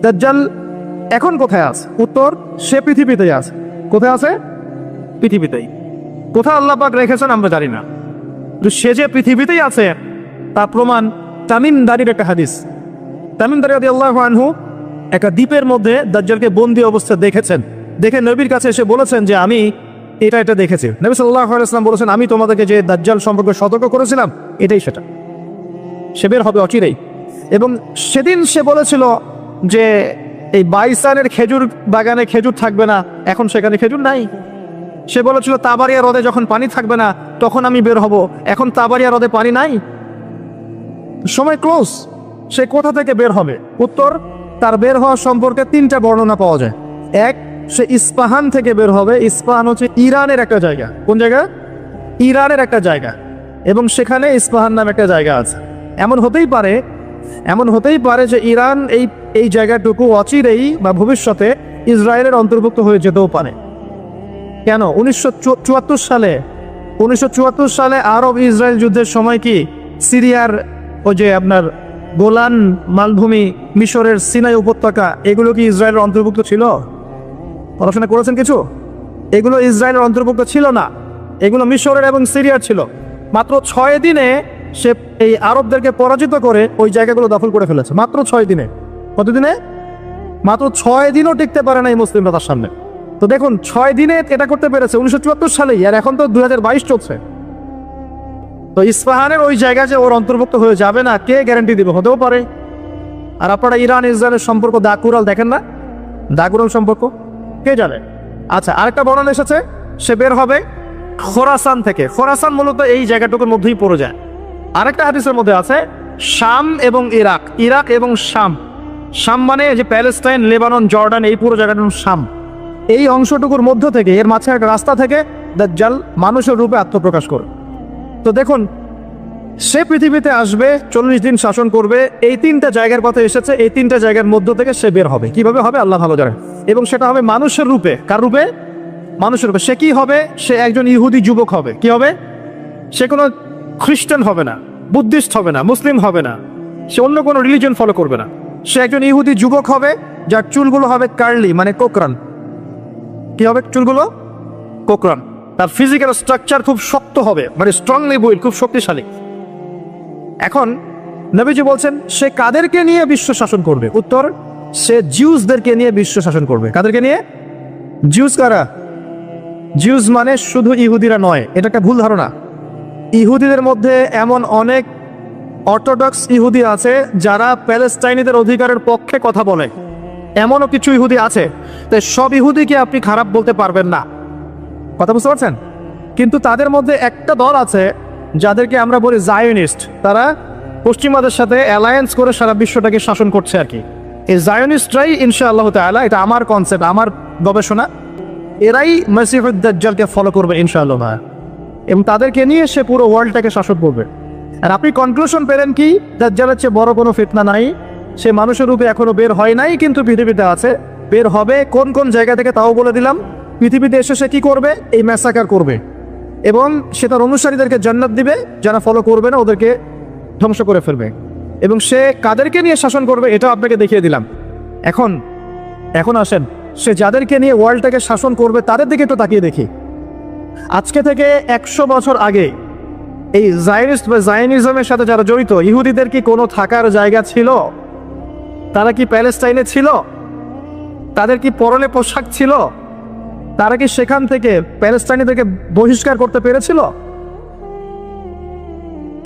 দাজ্জাল এখন কোথায় আছে? উত্তর, সে পৃথিবীতেই আছে। কোথায় আছে? পৃথিবীতেই। কোথায় আল্লাহ পাক রেখেছেন আমরা জানি না, কিন্তু সে যে পৃথিবীতেই আছে তা প্রমাণ তামিম দারির একটা হাদিস। তামিম দারি রাদিয়াল্লাহু আনহু একটা দ্বীপের মধ্যে দাজ্জালকে বন্দী অবস্থায় দেখেছেন। দেখে নবীর কাছে এসে বলেছেন যে আমি এটা দেখেছি। নবী সাল্লাল্লাহু আলাইহি ওয়াসাল্লাম বলেছেন, আমি তোমাদেরকে যে দাজ্জাল সম্পর্কে সতর্ক করেছিলাম এটাই সেটা, সে বের হবে অচিরেই। এবং সেদিন সে বলেছিল যে এই বাইসানের খেজুর বাগানে খেজুর থাকবে না, এখন সেখানে খেজুর নাই। সে বলেছিল তাবারিয়া হ্রদে যখন পানি থাকবে না তখন আমি বের হব, এখন তাবারিয়া হ্রদে পানি নাই, সময় ক্লোজ। সে কোথা থেকে বের হবে? উত্তর, তার বের হওয়া সম্পর্কে তিনটা বর্ণনা পাওয়া যায়। এক, সে ইস্পাহান থেকে বের হবে। ইস্পাহান হচ্ছে ইরানের একটা জায়গা। কোন জায়গা? ইরানের একটা জায়গা, এবং সেখানে ইস্পাহান নামে একটা জায়গা আছে। এমন হতেই পারে যে ইরান এই জায়গাটুকু অচিরেই বা ভবিষ্যতে ইসরায়েলের অন্তর্ভুক্ত হয়ে যেতেও পারে। কেন? 1974 সালে আরব ইসরায়েল যুদ্ধের সময় কি সিরিয়ার ওই যে আপনার গোলান মালভূমি, মিশরের সিনাই উপত্যকা, এগুলো কি ইসরায়েলের অন্তর্ভুক্ত ছিল? পড়াশোনা করেছেন কিছু? এগুলো ইসরায়েলের অন্তর্ভুক্ত ছিল না, এগুলো মিশরের এবং সিরিয়ার ছিল। মাত্র 6 দিনে সে এই আরবদেরকে পরাজিত করে ওই জায়গাগুলো দখল করে ফেলেছে। মাত্র 6 দিনে। কতদিনে? মাত্র 6 দিনও টিকতে পারে না এই মুসলিমরা তার সামনে। তো দেখুন, 6 দিনে এটা করতে পেরেছে 1974 সালেই, আর এখন তো 2022 চলছে। তো ইস্পাহানের ওই জায়গা যে ওর অন্তর্ভুক্ত হয়ে যাবে না, কে গ্যারান্টি দিবে? হতেও পারে। আর আপনারা ইরান ইসরায়েলের সম্পর্ক দাকুরাল দেখেন না? দাকুরাল সম্পর্ক কে জানে? আচ্ছা, আরেকটা বর্ণনা এসেছে সে বের হবে খোরাসান থেকে। খোরাসান মূলত এই জায়গাটুকুর মধ্যেই পড়ে যায়। আরেকটা হাদিসের মধ্যে আছে শাম এবং ইরাক, ইরাক এবং শাম। শাম মানে যে প্যালেস্টাইন, লেবানন, জর্ডান, এই পুরো জায়গাটার নাম শাম। এই অংশটুকুর মধ্য থেকে, এর মাঝখানে একটা রাস্তা থেকে দাজ্জাল মানুষের রূপে আত্মপ্রকাশ করে। তো দেখুন, সে পৃথিবীতে আসবে, 40 দিন শাসন করবে। এই 3টা জায়গার কথা এসেছে, এই 3টা জায়গার মধ্য থেকে সে বের হবে। কিভাবে হবে আল্লাহ ভালো জানেন। এবং সেটা হবে মানুষের রূপে। কার রূপে? মানুষের রূপে। সে কি হবে? সে একজন ইহুদি যুবক হবে। কি হবে? সে কোনো খ্রিস্টান হবে না, বুদ্ধিস্ট হবে না, মুসলিম হবে না, সে অন্য কোনো রিলিজন ফলো করবে না। সে একজন ইহুদি যুবক হবে, যার চুলগুলো হবে কার্লি, মানে কোকরান। কি হবে? চুলগুলো কোকরান। তার ফিজিক্যাল স্ট্রাকচার খুব শক্ত হবে, মানে স্ট্রংলি বিল্ড, খুব শক্তিশালী। এখন নবীজি বলছেন সে কাদেরকে নিয়ে বিশ্ব শাসন করবে? উত্তর, সে জিউসদেরকে নিয়ে বিশ্ব শাসন করবে। কাদেরকে নিয়ে? জিউস কারা? জিউস মানে শুধু ইহুদিরা নয়, এটা একটা ভুল ধারণা। ইহুদিদের মধ্যে এমন অনেক অর্থোডক্স ইহুদি আছে যারা প্যালেস্টাইনিদের অধিকারের পক্ষে কথা বলে, এমনও কিছু ইহুদি আছে। তাই সব ইহুদিকে আপনি খারাপ বলতে পারবেন না। কথা বুঝতে পারছেন? কিন্তু তাদের মধ্যে একটা দল আছে যাদেরকে আমরা বলি জায়োনিস্ট। তারা পশ্চিমাদের সাথে অ্যালায়েন্স করে সারা বিশ্বটাকে শাসন করছে আর কি। এই জায়োনিস্টরাই ইনশাআল্লাহ তাআলা, এটা আমার কনসেপ্ট, আমার গবেষণা, এরাই মসিহুদ দাজ্জালকে ফলো করবে ইনশাআল্লাহ, এবং তাদেরকে নিয়ে সে পুরো ওয়ার্ল্ডটাকে শাসন করবে। আর আপনি কনক্লুশন পেলেন কি? দাজ্জালের চেয়ে বড় কোনো ফিতনা নাই। সে মানুষের রূপে এখনো বের হয় নাই, কিন্তু পৃথিবীতে আছে, বের হবে। কোন কোন জায়গা থেকে তাও বলে দিলাম। পৃথিবীতে এসে সে কি করবে? এই ম্যাসাকার করবে, এবং সে তার অনুসারীদেরকে জান্নাত দিবে, যারা ফলো করবে না ওদেরকে ধ্বংস করে ফেলবে। এবং সে কাদেরকে নিয়ে শাসন করবে এটাও আপনাকে দেখিয়ে দিলাম। এখন আসেন, সে যাদেরকে নিয়ে ওয়ার্ল্ডটাকে শাসন করবে তাদের দিকে একটু তাকিয়ে দেখি। আজকে থেকে 100 বছর আগে এই জায়নিস্ট বা জায়নিজমের সাথে যারা জড়িত, ইহুদিদের কি কোনো থাকার জায়গা ছিল? তারা কি প্যালেস্টাইনে ছিল? তাদের কি পরনে পোশাক ছিল? তারা কি সেখান থেকে প্যালেস্টাইনিদেরকে বহিষ্কার করতে পেরেছিল?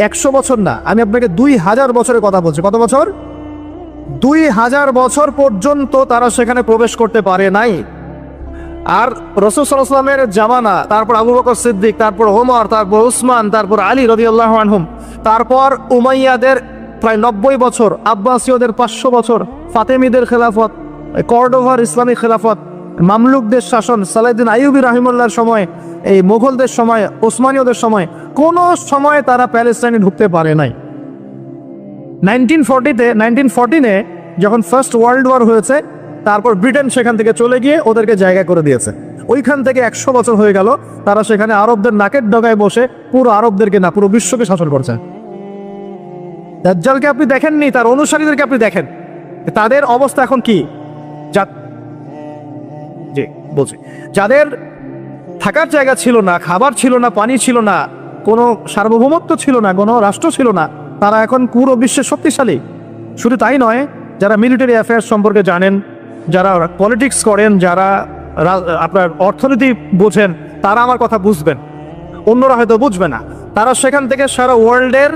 100 বছর না, আমি আপনাকে 2000 বছরের কথা বলছি। কত বছর? 2000 বছর পর্যন্ত তারা সেখানে প্রবেশ করতে পারে নাই। আর রাসূল সাল্লাল্লাহু আলাইহি ওয়াসাল্লামের জামানা, তারপর আবু বকর সিদ্দিক, তারপর ওমর, তারপর উসমান, তারপর আলী রাদিয়াল্লাহু আনহুম, তারপর উমাইয়াদের প্রায় 90 বছর, আব্বাসীয়দের 500 বছর, ফাতেমিদের খেলাফত, কর্ডোভার ইসলামী খেলাফত, মামলুকদের শাসন, সালাউদ্দিন আইয়ুবী রাহিমাহুল্লাহর সময়, এই মুঘলদের সময়, ওসমানীয়দের সময়, কোনো সময় তারা প্যালেস্টাইনে ঢুকতে পারে নাই। 1914-এ যখন ফার্স্ট ওয়ার্ল্ড ওয়ার হয়েছে, তারপর ব্রিটেন সেখান থেকে চলে গিয়ে ওদেরকে জায়গা করে দিয়েছে। ওইখান থেকে 100 বছর হয়ে গেল তারা সেখানে আরবদের নাকের ডগায় বসে পুরো আরবদেরকে না, পুরো বিশ্বকে শাসন করছে। দাজ্জালকে আপনি দেখেননি, তার অনুসারীদেরকে আপনি দেখেন। তাদের অবস্থা এখন কি? জি বলছি, যাদের থাকার জায়গা ছিল না, খাবার ছিল না, পানি ছিল না, কোনো সার্বভৌমত্ব ছিল না, কোনো রাষ্ট্র ছিল না, তারা এখন পুরো বিশ্বে শক্তিশালী। শুধু তাই নয়, যারা মিলিটারি অ্যাফেয়ার্স সম্পর্কে জানেন, যারা পলিটিক্স করেন, যারা আপনার অর্থনীতি বোঝেন, তারা আমার কথা বুঝবেন, অন্যরা হয়তো বুঝবে না। তারা সেখান থেকে সারা ওয়ার্ল্ডের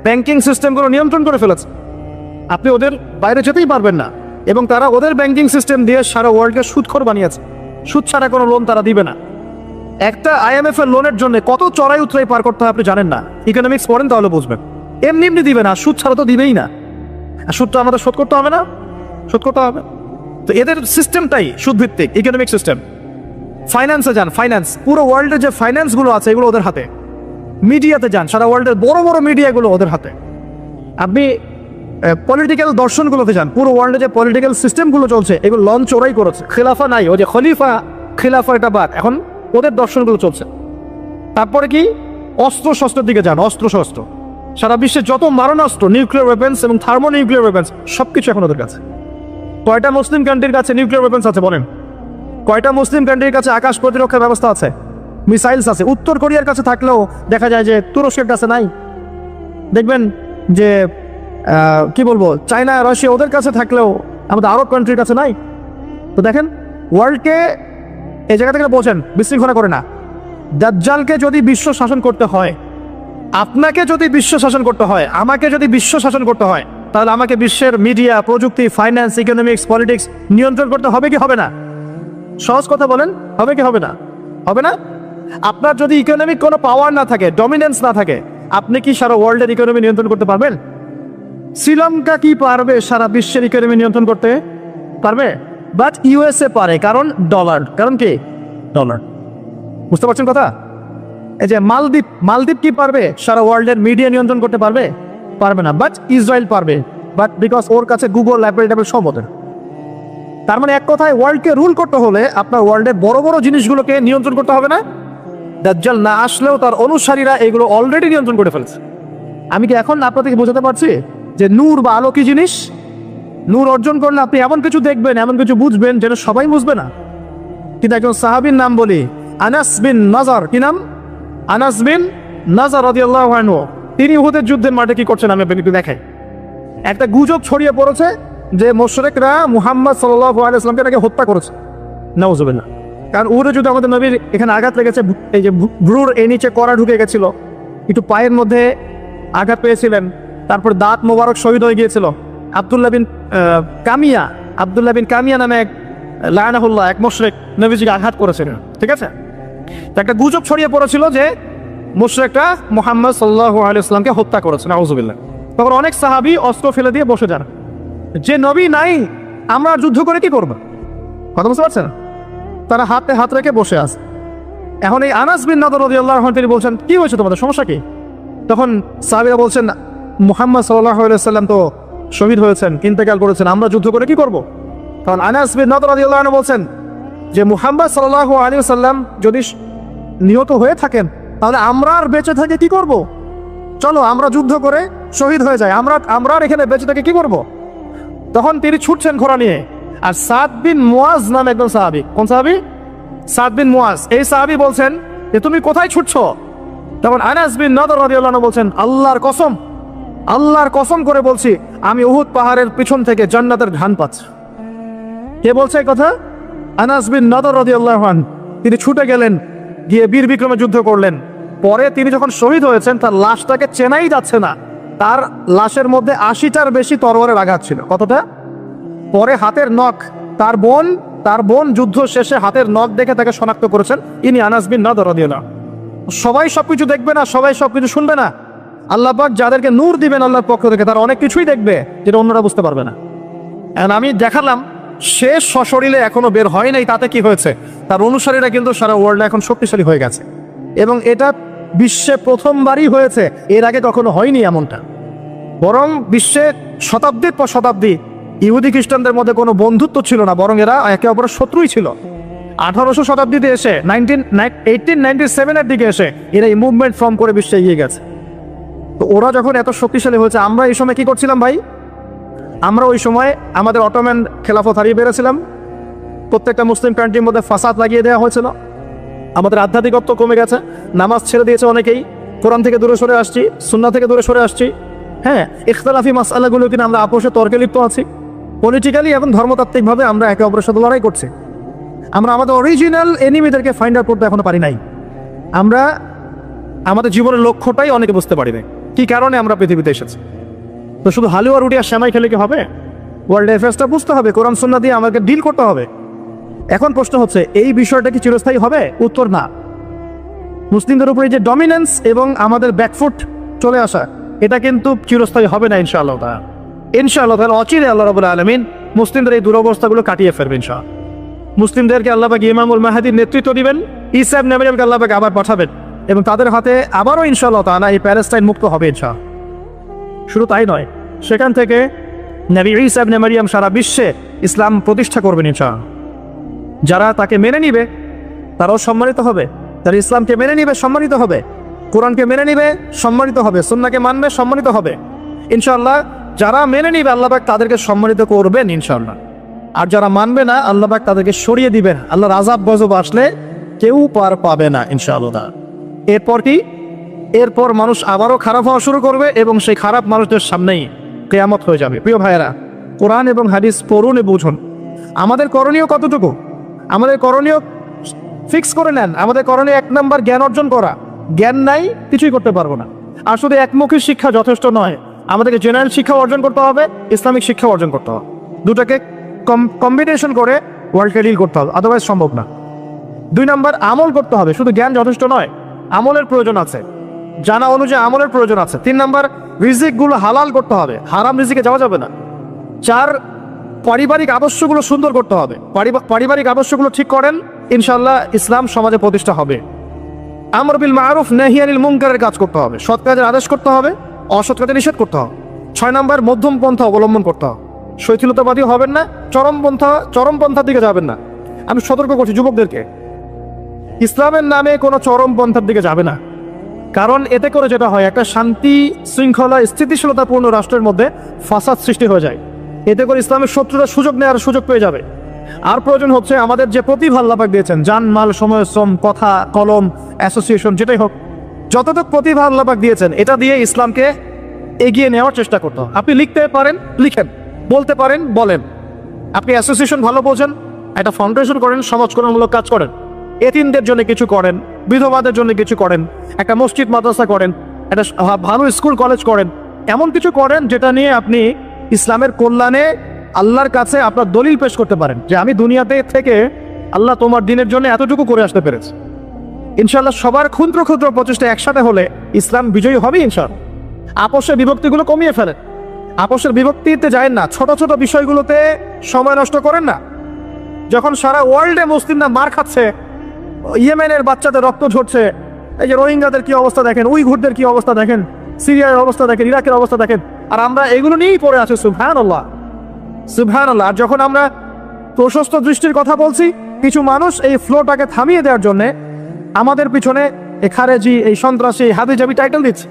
ব্যাংকিং সিস্টেমগুলো নিয়ন্ত্রণ করে ফেলেছে। আপনি ওদের বাইরে যেতেই পারবেন না। এবং তারা ওদের ব্যাংকিং সিস্টেম দিয়ে সারা ওয়ার্ল্ডকে সুদখোর বানিয়েছে। সুদ ছাড়া কোনো লোন তারা দিবে না। একটা IMF এর লোনের জন্য কত চড়াই উতরাই পার করতে হয় আপনি জানেন না। ইকোনমিক্স পড়েন তাহলে বুঝবেন। এমনি এমনি দিবে না, সুদ ছাড়া তো দিবেই না। আর সুদটা আমাদের শোধ করতে হবে না, শোধ করতে হবে। তো এদের সিস্টেমটাই সুদভিত্তিক ইকোনমিক সিস্টেম। ফাইন্যান্সে যান, ফাইন্যান্স, পুরো ওয়ার্ল্ডের যে ফাইন্যান্সগুলো আছে এগুলো ওদের হাতে। মিডিয়াতে যান, সারা ওয়ার্ল্ডের বড় বড় মিডিয়াগুলো ওদের হাতে। আপনি পলিটিক্যাল দর্শনগুলোতে যান, পুরো ওয়ার্ল্ডে যে পলিটিক্যাল সিস্টেমগুলো চলছে এগুলো লঞ্চ ওরাই করেছে। খিলাফা নাই, ওই যে খলিফা খিলাফা এটা বাদ, এখন ওদের দর্শনগুলো চলছে। তারপরে কি, অস্ত্র শস্ত্রের দিকে যান, অস্ত্র শস্ত্র, সারা বিশ্বে যত মারণাস্ত্র, নিউক্লিয়ার ওয়েপেন্স এবং থার্মো নিউক্লিয়ার ওয়েপেন্স সবকিছু এখন ওদের কাছে। কয়টা মুসলিম কান্ট্রির কাছে নিউক্লিয়ার ওয়েপেন্স আছে বলেন? কয়টা মুসলিম কান্ট্রির কাছে আকাশ প্রতিরক্ষা ব্যবস্থা আছে, মিসাইলস আছে? উত্তর কোরিয়ার কাছে থাকলেও দেখা যায় যে তুরস্কের কাছে নাই। দেখবেন যে কি বলবো, চায়না, রাশিয়া ওদের কাছে থাকলেও আমাদের আরব কান্ট্রির কাছে নাই। তো দেখেন, ওয়ার্ল্ডকে এই জায়গা থেকে বোঝেন, বিশৃঙ্খলা করে না। দাজ্জালকে যদি বিশ্ব শাসন করতে হয়, আপনাকে যদি বিশ্ব শাসন করতে হয়, আমাকে যদি বিশ্ব শাসন করতে হয়, তাহলে আমাকে বিশ্বের মিডিয়া, প্রযুক্তি, ফাইন্যান্স, ইকোনমিক্স, পলিটিক্স নিয়ন্ত্রণ করতে হবে কি হবে না? সহজ কথা বলেন, হবে কি হবে না? হবে না? আপনার যদি ইকোনমিক কোনো পাওয়ার না থাকে, ডমিনেন্স না থাকে, আপনি কি সারা ওয়ার্ল্ডের ইকোনমি নিয়ন্ত্রণ করতে পারবেন? শ্রীলঙ্কা কি পারবে সারা বিশ্বের ইকোনমি নিয়ন্ত্রণ করতে? পারবে? বাট USA পারে, কারণ ডলার। কারণ কি? ডলার। বুঝতে পারছেন কথা? এই যে মালদ্বীপ কি পারবে সারা ওয়ার্ল্ডের মিডিয়া নিয়ন্ত্রণ করতে পারবে? পারবে না। বাট ইসরায়েল পারবে, বাট বিকজ ওর কাছে গুগল, অ্যাপল সব ওদের। তার মানে এক কথায়, ওয়ার্ল্ডকে রুল করতে হলে আপনার ওয়ার্ল্ডের বড় বড় জিনিসগুলোকে নিয়ন্ত্রণ করতে হবে না? দাজ্জাল না আসলেও তার অনুসারীরা এগুলো অলরেডি নিয়ন্ত্রণ করে ফেলছে। আমি কি এখন আপনাদেরকে বোঝাতে পারছি যে নূর বা আলো কি জিনিস? নূর অর্জন করলে আপনি এমন কিছু দেখবেন, এমন কিছু বুঝবেন যেটা সবাই বুঝবে না। কিন্তু একজন সাহাবীর নাম বলি, আনাস বিন নাজার। কি নাম? আনাস বিন নাজার রাদিয়াল্লাহু আনহু। তিনি উহুদের যুদ্ধের মাঠে কি করছেন আমি আপনাকে দেখাই। একটা গুজব ছড়িয়ে পড়েছে যে মুশরিকরা মুহাম্মদ সাল্লাল্লাহু আলাইহি ওয়াসাল্লামকে নাকি হত্যা করেছে। নাউজুবিল্লাহ। কারণ উহুদের যুদ্ধে আমাদের নবীর এখানে আঘাত লেগেছে, এই যে ভ্রুর এই নিচে কড়া ঢুকে গেছিল, একটু পায়ের মধ্যে আঘাত পেয়েছিলেন, তারপর দাঁত মোবারক শহীদ হয়ে গিয়েছিল। আব্দুল্লাহ বিন কামিয়া নামে এক লায়নাহুল্লাহ, এক মুশরিক নবীজিকে আঘাত করেছিলেন। ঠিক আছে, তো একটা গুজব ছড়িয়ে পড়েছিল যে মুশরিকরা মুহাম্মদ সাল্লাল্লাহু আলাইহি ওয়াসাল্লামকে হত্যা করেছে। নাউজুবিল্লাহ। তখন অনেক সাহাবী অস্ত্র ফেলে দিয়ে বসে যান, যে নবী নাই, আমরা যুদ্ধ করে কি করব? কথা বুঝতে পারছেন? তারা হাতে হাত রেখে বসে আছে। এখন এই আনাস বিন নাদর রাদিয়াল্লাহু আনহু তিনি বলছেন, কি হয়েছে তোমাদের, সমস্যা কি? তখন সাহাবীরা বলছেন, মুহাম্মদ সাল্লাল্লাহু আলাইহি ওয়াসাল্লাম তো শহীদ হয়েছেন, ইন্তেকাল করেছেন, আমরা যুদ্ধ করে কি করব? তখন আনাস বিন নাদর রাদিয়াল্লাহু আনহু বলছেন যে মুহাম্মদ সাল্লাল্লাহু আলাইহি ওয়াসাল্লাম যদি নিহত হয়ে থাকেন, তাহলে আমরা আর বেঁচে থেকে কি করব? চলো আমরা যুদ্ধ করে শহীদ হয়ে যাই, আমরা এখানে বেঁচে থেকে কি করব? তখন তিনি ছুটছেন ঘোড়া নিয়ে। আর সাদ বিন মুয়াজ নামে একজন সাহাবী। কোন সাহাবী? সাদ বিন মুয়াজ। এই সাহাবী বলছেন যে তুমি কোথায় ছুটছো? তখন আনাস বিন নাদর রাদিয়াল্লাহু আনহু বলছেন, আল্লাহর কসম করে বলছি, আমি উহুদ পাহাড়ের পিছন থেকে জান্নাতের ঘ্রাণ পাচ্ছি। কে বলছে এই কথা? আনাস বিন নাদর রাদিয়াল্লাহু আনহু। তিনি ছুটে গেলেন, গিয়ে বীর বিক্রমে যুদ্ধ করলেন। পরে তিনি যখন শহীদ হয়েছেন, তার লাশটাকে চেনাই যাচ্ছে না। তার লাশের মধ্যে 80টার বেশি তরবারের আঘাত ছিল। কতটা? পরে হাতের নখ, তার বোন যুদ্ধ শেষে হাতের নখ দেখে তাকে শনাক্ত করেছেন, ইনি আনাস বিন নাদর রাদিয়াল্লাহু আনহু। সবাই সবকিছু দেখবে না, সবাই সবকিছু শুনবে না। আল্লাহ পাক যাদেরকে নূর দিবেন আল্লাহর পক্ষ থেকে, তারা অনেক কিছুই দেখবে যেটা অন্যরা বুঝতে পারবে না। আমি দেখালাম শেষ সশরীরে এখনো বের হয় নাই, তাতে কি হয়েছে? তার অনুসারীরা কিন্তু সারা ওয়ার্ল্ডে এখন শক্তিশালী হয়ে গেছে, এবং এটা বিশ্বে প্রথমবারই হয়েছে। এর আগে কখনো হয়নি এমনটা। বরং বিশ্বে শতাব্দীর পর শতাব্দী ইহুদি খ্রিস্টানদের মধ্যে কোনো বন্ধুত্ব ছিল না, বরং এরা একে অপরের শত্রুই ছিল। 1800 শতাব্দীতে এসে 1897-এর দিকে এসে এরা এই মুভমেন্ট ফর্ম করে বিশ্বে এগিয়ে গেছে। তো ওরা যখন এত শক্তিশালী হয়েছে, আমরা এই সময় কি করছিলাম ভাই? আমরা ওই সময় আমাদের অটোম্যান খেলাফত হারিয়ে বেড়েছিলাম, প্রত্যেকটা মুসলিম কান্ট্রির মধ্যে ফাসাদ লাগিয়ে দেওয়া হয়েছিল, আমাদের আধ্যাত্মিকত্ব কমে গেছে, নামাজ ছেড়ে দিয়েছে অনেকেই, কোরআন থেকে দূরে সরে আসছি, সুন্নাহ থেকে দূরে সরে আসছি। হ্যাঁ, ইখতিলাফি মাসআলাগুলো কিনা আমরা আপোষে তর্কে লিপ্ত আছি, পলিটিক্যালি এবং ধর্মতাত্ত্বিকভাবে আমরা একে অপরের সাথে লড়াই করছি। আমরা আমাদের অরিজিনাল এনিমিদেরকে ফাইন্ড আউট করতে এখনো পারি নাই। আমরা আমাদের জীবনের লক্ষ্যটাই অনেকে বুঝতে পারি নাই, কি কারণে আমরা পৃথিবীতে এসেছি। তো শুধু হালুয়া রুটি আর সেমাই খেলে কি হবে? ওয়ার্ল্ড অ্যাফেয়ার্সটা বুঝতে হবে, কোরআন সুন্নাহ দিয়ে আমাকে ডিল করতে হবে। এখন প্রশ্ন হচ্ছে, এই বিষয়টা কি চিরস্থায়ী হবে? উত্তর না। মুসলিমদের উপরে যে ডমিনেন্স এবং আমাদের ব্যাকফুট চলে আসা, এটা কিন্তু চিরস্থায়ী হবে না ইনশাআল্লাহ তাআলা। ইনশাআল্লাহ তাআলা অচিরে আল্লাহ রাব্বুল আলামিন মুসলিমদের এই দুরবস্থাগুলো কাটিয়ে ফেলবেন ইনশাআল্লাহ। মুসলিমদেরকে আল্লাহ পাক ইমামুল মাহদীর নেতৃত্ব দিবেন, ঈসা ইবনে মারইয়ামকে আল্লাহ পাক আবার পাঠাবেন এবং তাদের হাতে আবারও ইনশাআল্লাহ তাআলা এই প্যালেস্টাইন মুক্ত হবে ইনশাআল্লাহ। শুধু তাই নয়, সেখান থেকে নবী ঈসা ইবনে মারইয়াম সারা বিশ্বে ইসলাম প্রতিষ্ঠা করবেন ইনশাআল্লাহ। যারা তাকে মেনে নিবে তারাও সম্মানিত হবে, যারা ইসলামকে মেনে নিবে সম্মানিত হবে, কোরআনকে মেনে নিবে সম্মানিত হবে, সুন্নাহকে মানবে সম্মানিত হবে ইনশাআল্লাহ। যারা মেনে নিবে আল্লাহ পাক তাদেরকে সম্মানিত করবেন ইনশাআল্লাহ, আর যারা মানবে না আল্লাহ পাক তাদেরকে সরিয়ে দিবেন। আল্লাহর আযাব গজব আসলে কেউ পার পাবে না ইনশাআল্লাহ। এরপর কি? এরপর মানুষ আবারও খারাপ হওয়া শুরু করবে এবং সেই খারাপ মানুষদের সামনেই কিয়ামত হয়ে যাবে। প্রিয় ভাইয়েরা, কোরআন এবং হাদিস পড়ুন এবং বুঝুন। আমাদের করণীয় কতটুকু? আমাদের করণীয় ফিক্স করে নেন। আমাদের করণীয় 1 নম্বর জ্ঞান অর্জন করা। জ্ঞান নাই, কিছুই করতে পারবো না। আর শুধু একমুখী শিক্ষা যথেষ্ট নয়, আমাদেরকে জেনারেল শিক্ষা অর্জন করতে হবে, ইসলামিক শিক্ষা অর্জন করতে হবে। দুটাকে কম্বিনেশন করে ওয়ার্ল্ডকে ডিল করতে হবে, আদারওয়াইজ সম্ভব না। 2 নম্বর আমল করতে হবে, শুধু জ্ঞান যথেষ্ট নয়, আমলের প্রয়োজন আছে, জানা অনুযায়ী আমলের প্রয়োজন আছে। 3 নম্বর রিজিকগুলো হালাল করতে হবে, হারাম রিজিকে যাওয়া যাবে না। 4 পারিবারিক আদর্শগুলো সুন্দর করতে হবে, পারিবারিক আদর্শগুলো ঠিক করেন, ইনশাআল্লাহ ইসলাম সমাজে প্রতিষ্ঠা হবে। আমর বিল মারুফ নাহি আনিল মুনকারের কাজ করতে হবে, সৎ কাজের আদেশ করতে হবে, অসৎ কাজে নিষেধ করতে হবে। 6 নম্বর মধ্যম পন্থা অবলম্বন করতে হবে, শৈথিলতাবাদী হবেন না, চরমপন্থার দিকে যাবেন না। আমি সতর্ক করছি যুবকদেরকে, ইসলামের নামে কোনো চরমপন্থার দিকে যাবে না। কারণ এতে করে যেটা হয়, একটা শান্তি শৃঙ্খলা স্থিতিশীলতাপূর্ণ রাষ্ট্রের মধ্যে ফাসাদ সৃষ্টি হয়ে যায়। এতে করে ইসলামের শত্রুরা সুযোগ নেওয়ার সুযোগ পেয়ে যাবে। আর প্রয়োজন হচ্ছে আমাদের যে প্রতিভা আল্লাহ পাক দিয়েছেন, জান মাল সময় শ্রম কথা কলম অ্যাসোসিয়েশন যেটাই হোক, যতটুকু প্রতিভা আল্লাহ পাক দিয়েছেন এটা দিয়ে ইসলামকে এগিয়ে নেওয়ার চেষ্টা করতে হবে। আপনি লিখতে পারেন লিখেন, বলতে পারেন বলেন, আপনি অ্যাসোসিয়েশন ভালো বোঝেন, একটা ফাউন্ডেশন করেন, সমাজকরণমূলক কাজ করেন, এতিমদের জন্য কিছু করেন, বিধবাদের জন্য কিছু করেন, একটা মসজিদ মাদ্রাসা করেন, একটা ভালো স্কুল কলেজ করেন, এমন কিছু করেন যেটা নিয়ে আপনি ইসলামের কল্যাণে আল্লাহর কাছে আপনার দলিল পেশ করতে পারেন যে আমি দুনিয়াতে থেকে আল্লাহ তোমার দিনের জন্য এতটুকু করে আসতে পেরেছি। ইনশাআল্লাহ সবার ক্ষুদ্র ক্ষুদ্র প্রচেষ্টা একসাথে হলে ইসলাম বিজয়ী হবে ইনশাআল্লাহ। আপোষের বিভক্তিগুলো কমিয়ে ফেলেন, আপোষের বিভক্তিতে যায় না, ছোট ছোট বিষয়গুলোতে সময় নষ্ট করেন না। যখন সারা ওয়ার্ল্ডে মুসলিমরা মার খাচ্ছে, ইয়েমেনের বাচ্চাদের রক্ত ঝরছে, এই যে রোহিঙ্গাদের কি অবস্থা দেখেন, উইঘুরদের কি অবস্থা দেখেন, সিরিয়ার অবস্থা দেখেন, ইরাকের অবস্থা দেখেন, আর আমরা এগুলো নিয়েই পড়ে আছি। সুবহানাল্লাহ সুবহানাল্লাহ। আর যখন আমরা প্রশস্ত দৃষ্টির কথা বলছি, কিছু মানুষ এই ফ্লোটাকে থামিয়ে দেওয়ার জন্য আমাদের পিছনে এই খারেজি, এই সন্ত্রাসী, হাবিজাবি টাইটেল দিচ্ছে।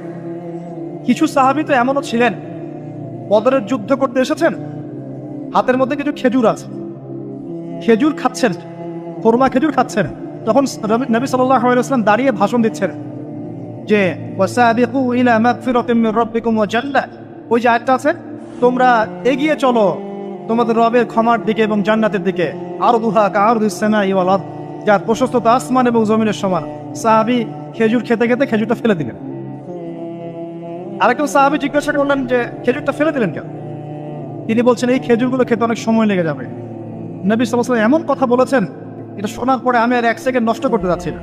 কিছু সাহাবী তো এমনও ছিলেন, বদরের যুদ্ধ করতে এসেছেন, হাতের মধ্যে কিছু খেজুর আছে, খেজুর খাচ্ছেন, কোরমা খেজুর খাচ্ছেন। তখন নবী সাল্লাল্লাহু আলাইহি ওয়াসাল্লাম দাঁড়িয়ে ভাষণ দিচ্ছেন যে ওয়াসাবিকু ইলা মাগফিরাতিম মির রাব্বিকুম ওয়া জান্নাহ। ওই যে আয়াতটা আছে, তোমরা এগিয়ে চলো তোমাদের রবের ক্ষমার দিকে এবং জান্নাতের দিকে, আরদুহা কাআরদিস সামাই ওয়াল আরদ, যার প্রশস্ততা আসমান এবং জমিনের সমান। সাহাবী খেজুর খেতে খেতে খেজুরটা ফেলে দিলেন। আরেকজন সাহাবী জিজ্ঞাসা করলেন যে খেজুরটা ফেলে দিলেন কেন? তিনি বলছেন এই খেজুরগুলো খেতে অনেক সময় লেগে যাবে। নবী সাল্লাল্লাহু আলাইহি ওয়াসাল্লাম এমন কথা বলেছেন, এটা শোনার পরে আমি আর 1 সেকেন্ড নষ্ট করতে যাচ্ছি না।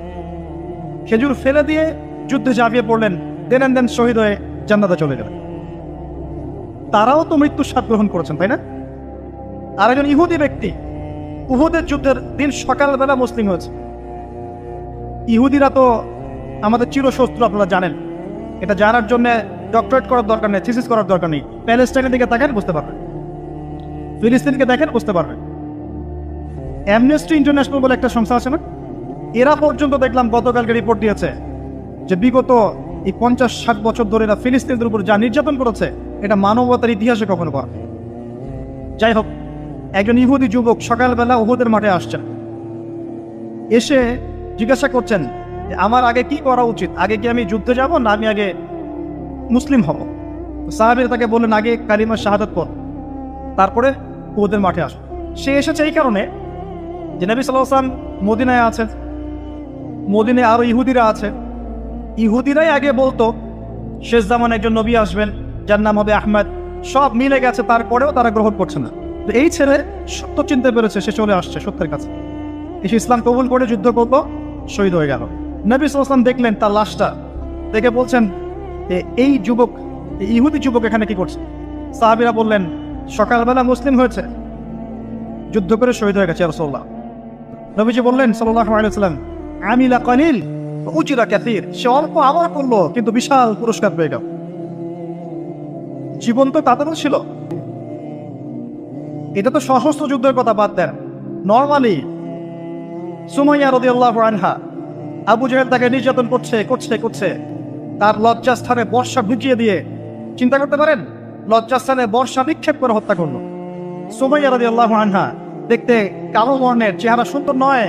খেজুর ফেলে দিয়ে যুদ্ধে ঝাঁপিয়ে পড়লেন, দেন শহীদ হয়ে জান্নাতে চলে গেলেন। তারাও তো মৃত্যুর স্বাদ গ্রহণ করেছেন, তাই না? আর একজন ইহুদি ব্যক্তি উহুদের যুদ্ধের দিন সকালবেলা মুসলিম হয়েছে। ইহুদিরা তো আমাদের চিরশত্রু, আপনারা জানেন। এটা জানার জন্য ডক্টরেট করার দরকার নেই, থিসিস করার দরকার নেই। প্যালেস্টাইনের দিকে তাকান বুঝতে পারবেন, ফিলিস্তিনকে দেখেন বুঝতে পারবেন। অ্যামনেস্টি ইন্টারন্যাশনাল বলে একটা সংস্থা আছে না, এরা পর্যন্ত দেখলাম গতকালকে রিপোর্ট দিয়েছে যে বিগত এই 50-60 বছর ধরে এরা ফিলিস্তিনদের উপর যা নির্যাতন করেছে, এটা মানবতার ইতিহাসে কখনো করা। যাই হোক, একজন ইহুদি যুবক সকালবেলা উহুদের মাঠে আসছেন, এসে জিজ্ঞাসা করছেন আমার আগে কি করা উচিত, আগে কি আমি যুদ্ধে যাব না আমি আগে মুসলিম হব? সাহাবীরা তাকে বললেন আগে কালিমা শাহাদাত পড়, তারপরে উহুদের মাঠে আসো। সে এসেছে এই কারণে যে নবী সাল্লাল্লাহু আলাইহি ওয়াসাল্লাম মদিনায় আছেন, মদিনায় আরো ইহুদিরা আছে, ইহুদিরাই আগে বলতো শেষ জামানে একজন নবী আসবেন যার নাম হবে আহমদ, সব মিলে গেছে, তারপরেও তারা গ্রহণ করছে না। তো এই ছেলে সত্য চিনতে পেরেছে, সে চলে আসছে সত্যের কাছে, এসে ইসলাম কবুল করে যুদ্ধ করলো, শহীদ হয়ে গেল। নবী সাল্লাল্লাহু আলাইহি ওয়াসাল্লাম দেখলেন তার লাশটা, দেখে বলছেন এই যুবক, এই ইহুদি যুবক এখানে কি করছে? সাহাবীরা বললেন সকালবেলা মুসলিম হয়েছে, যুদ্ধ করে শহীদ হয়ে গেছে ইয়া রাসূলুল্লাহ। নবীজি বললেন সাল্লাল্লাহু আলাইহি ওয়াসাল্লাম আমিলা কালিল উজরা কাসীর, সে অল্প আমল করলো কিন্তু বিশাল পুরস্কার পেয়ে গেল। জীবন তো তাদেরও ছিল। এটা তো সশস্ত্র যুদ্ধের কথা বাদ দেন, নর্মালি সুমাইয়া রাদিয়াল্লাহু আনহা, আবু জাহেল তাকে নির্যাতন করছে করছে করছে, তার লজ্জাস্থানে বর্ষা ঢুকিয়ে দিয়ে, চিন্তা করতে পারেন, লজ্জাস্থানে বর্ষা নিক্ষেপ করে হত্যা করলো। সুমাইয়া রাদিয়াল্লাহু আনহা দেখতে কালো বর্ণের, চেহারা সুন্দর নয়,